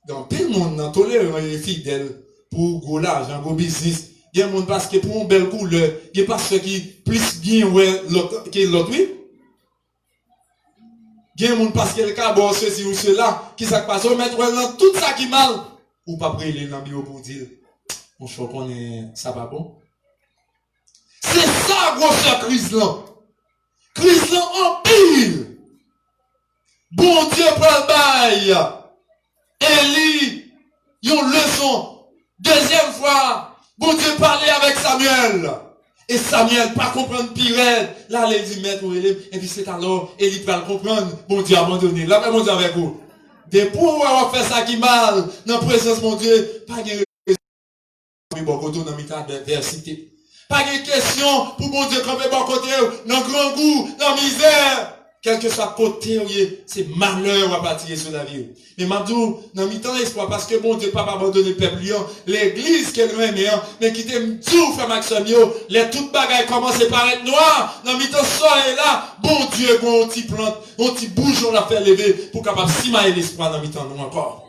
Dans tout le monde, dans tolérant les fidèles pour gros l'argent, gros business. Il y a un monde parce que pour un bel couleur, il y a pas ceux qui plus bien ouais que l'autre, oui. Il y a un monde parce que le cas, bon, ceci ou cela, qui s'est passé, mettre dans tout ça qui mal. Ou pas brûler dans le bio pour dire, on choix qu'on est, ça va bon. C'est ça, grosse crise là. Crise là en pile. Bon Dieu prend le bail. Élie, une leçon. Deuxième fois, bon Dieu parlait avec Samuel. Et Samuel, pas comprendre pire. Là, il dit, maître, et puis c'est alors, Élie peut le comprendre. Bon Dieu abandonné. Là, mon Dieu avec vous. Des pour avoir fait ça qui mal, dans la présence de mon Dieu, pas de dans l'état d'adversité. Pas de question pour mon Dieu camper bon côté, dans grand goût, dans misère. Quel que soit côté, c'est malheur à partir sur la vie. Mais Madou, dans mi-temps espoir, parce que bon Dieu, pas abandonner le peuple, l'église qu'elle aimait, mais qui t'aime tout, frère Maxime, les toutes bagailles commencent à paraître noires, dans mi-temps soleil là, bon Dieu, bon petit plante, bon petit bouge, on l'a fait lever, pour capable simailler l'espoir dans mi-temps, nous encore.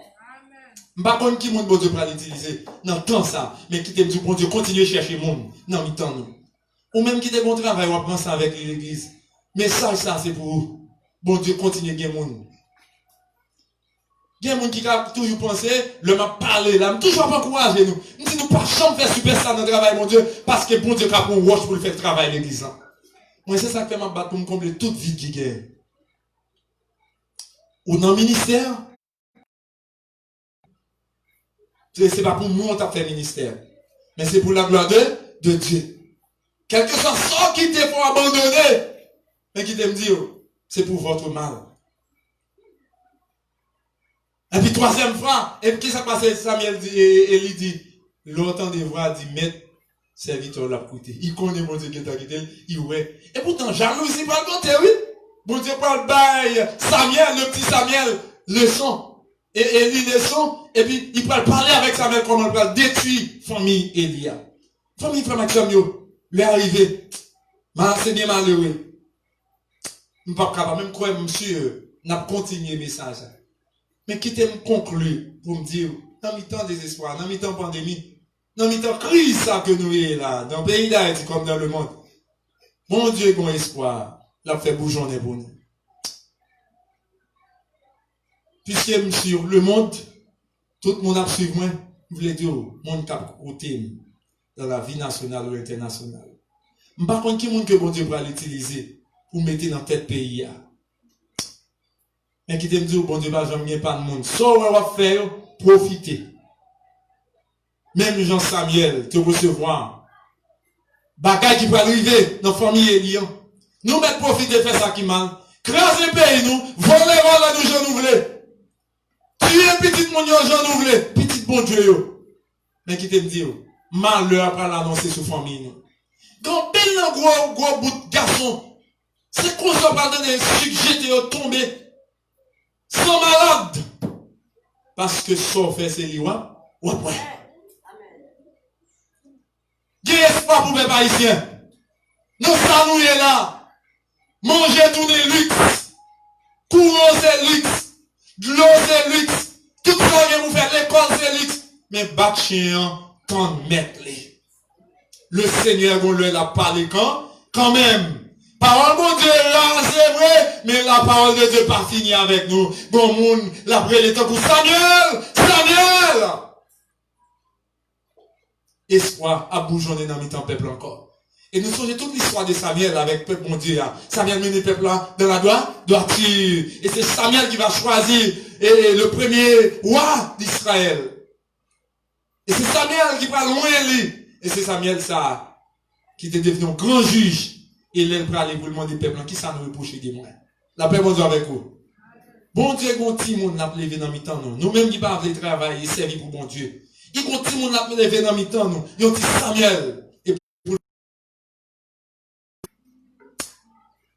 Pas contre qui monde bon Dieu pour l'utiliser, dans le temps ça, mais qui t'aime dit, bon Dieu, continue à chercher monde, dans mi-temps nous. Ou même qui t'aime bon travail, on va prendre ça avec l'église. Message ça, c'est pour vous. Bon Dieu, continue à gagner monde. Il y a des gens qui ont toujours pensé, le m'a parlé là, toujours pas encourager nous. Nous disons, nous pas jamais faire super ça dans le travail, mon Dieu, parce que bon Dieu a pris un roche pour le faire travail l'église. Moi, c'est ça que fait ma battre pour me combler toute vie qui gagne. Ou dans le ministère, c'est pas pour moi qui fait ministère, mais c'est pour la gloire de Dieu. Quel que soit ce qui te faut abandonner, mais qui t'aime dire, c'est pour votre mal. Et puis troisième fois, et puis qui s'est passé, Samuel dit, et Élie dit, l'autant des voix dit, maître, serviteur l'a coûté. Il connaît mon Dieu qui t'a quitté, il ouais. Et pourtant, jalousie pas le côté, oui. Bon Dieu parle bail, Samuel, le petit Samuel, leçon. Et Élie leçon, et puis il peut parler avec Samuel comment il peut détruire famille Élia. Famille frère Maxime, lui arrivé. C'est bien malheureux. Je ne suis pas capable, même quoi, monsieur, n'a continué le message. Mais qui t'aime conclure pour me dire, dans le temps désespoir, dans le temps pandémie, dans le temps crise ça que nous est là, dans le pays d'Haïti comme dans le monde. Mon Dieu, bon espoir, l'a fait bougeonner pour nous. Puisque, monsieur, le monde, tout le monde a suivi moi, je voulais dire, le monde qui a côté dans la vie nationale ou internationale. Je ne sais pas qui monde que bon Dieu va l'utiliser pour mettre dans tête pays. Mais qui te me dit, bon Dieu, j'aime pas de monde. Ça, on va faire, profiter. Même Jean Samuel, te recevoir. Bagay qui peut arriver dans la famille Elian. Nous mettre profiter de faire ça qui mal. Craser le pays, nous. Voler, nous, j'en ouvre. Tuer petit monde, j'en ouvre. Petit bon Dieu, mais qui te dit, malheur après l'annoncer sur famille. Quand un gros bout de garçon, c'est qu'on se parle de sujet tombé sans malade. Parce que ça fait c'est liwa, ou après. Qui est espoir pour les Haïtiens? Nous salons là. Manger tout les luxe. Courant c'est luxe. De l'eau c'est luxe. Tout ça que vous faites, l'école c'est luxe. Mais battre chien, tant mettre les. Le Seigneur, vous l'a parlé quand même. Parole de Dieu là, c'est vrai, mais la parole de Dieu pas finie avec nous. Bon monde, l'après les temps pour Samuel! Espoir a bourgeonné dans le temps peuple encore. Et nous songeons toute l'histoire de Samuel avec peuple mon Dieu. Samuel mène le peuple là dans la droiture. Et c'est Samuel qui va choisir le premier roi d'Israël. Et c'est Samuel qui va loin lui. Et c'est Samuel ça qui était devenu un grand juge. Et là, il va aller pour le monde des peuples qui ça nous reproche des moins. La paix, bon Dieu avec vous. Bon Dieu, bon petit monde n'a pas levé dans mi-temps nous. Nous-mêmes qui parlons de travail et servir pour bon Dieu. Il continue à nous lever dans mi-temps nous. Il dit Samuel. Et pour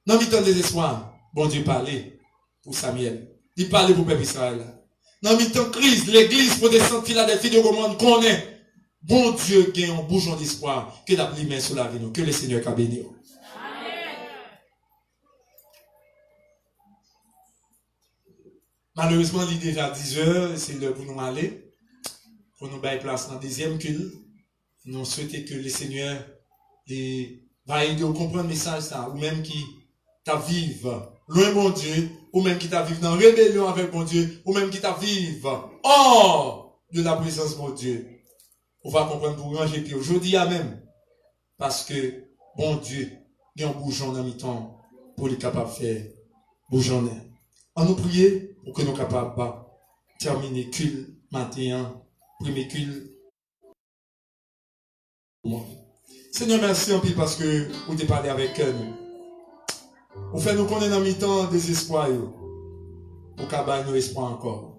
dans mi-temps de désespoir, bon Dieu parlait pour Samuel. Il parlait pour le peuple Israël. Dans mi-temps crise, l'église protestante Philadelphie de Romane connaît. Bon Dieu gagne un bougeon d'espoir que d'appeler main sur la vie nous. Que le Seigneur a béni. Malheureusement, il est déjà 10 heures, c'est l'heure pour nous aller. Pour nous bailler place dans le deuxième culte. Nous souhaitons que le Seigneur va aider à comprendre le message, ça, ou même qui t'a vivre loin de mon Dieu, ou même qui t'a vivre dans rébellion avec mon Dieu, ou même qui t'a vivre hors de la présence de mon Dieu. On va comprendre pour ranger puis aujourd'hui même. Parce que, bon Dieu, il y a un bougeon dans le temps pour les capables de faire bougeonner. On nous prier pour que nous soyons capables de terminer culte matin, premier culte. Seigneur, merci en pile parce que vous t'es parlé avec nous. Vous faites nous connaître dans le temps désespoir. Pour qu'abailler nos espoirs encore.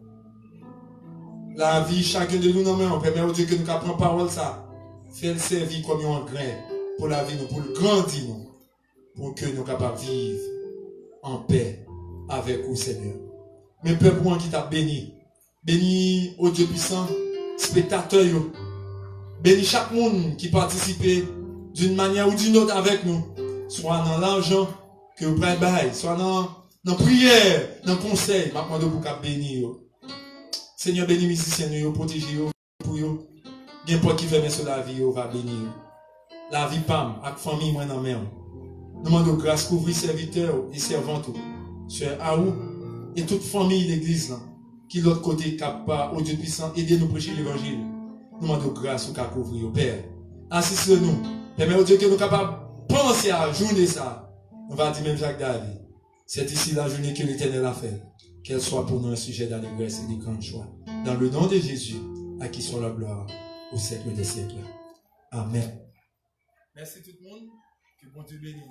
La vie, chacun de nous, on permet au Dieu que nous prenions parole ça. Faire servir comme un grain pour la vie, pour le grandir, pour que nous soyons capables de vivre en paix avec vous, Seigneur. Mais peuple qui t'a béni. Béni au Dieu puissant, spectateur. Béni chaque monde qui participe d'une manière ou d'une autre avec nous. Soit dans l'argent que vous prenez, soit dans la prière, dans le conseil. Je demande pour bénir. Seigneur, bénis les musiciens, protégez pour eux. N'importe qui fait sur la vie, va bénir. La vie PAM, avec la famille, moi, dans la main. Nous demandons grâce, couvrir serviteurs et servantes. Sœur Aou et toute famille de l'église qui de l'autre côté capable au Dieu puissant aider nous prêcher l'évangile. Nous demandons grâce au cas couvrir au Père. Assiste-nous. Permets au Dieu que nous sommes capables de penser à la journée ça. On va dire même Jacques David. C'est ici la journée que l'Éternel a fait. Qu'elle soit pour nous un sujet d'allégresse et de grande joie. Dans le nom de Jésus, à qui soit la gloire au siècle des siècles. Amen. Merci tout le monde. Que bon Dieu bénisse.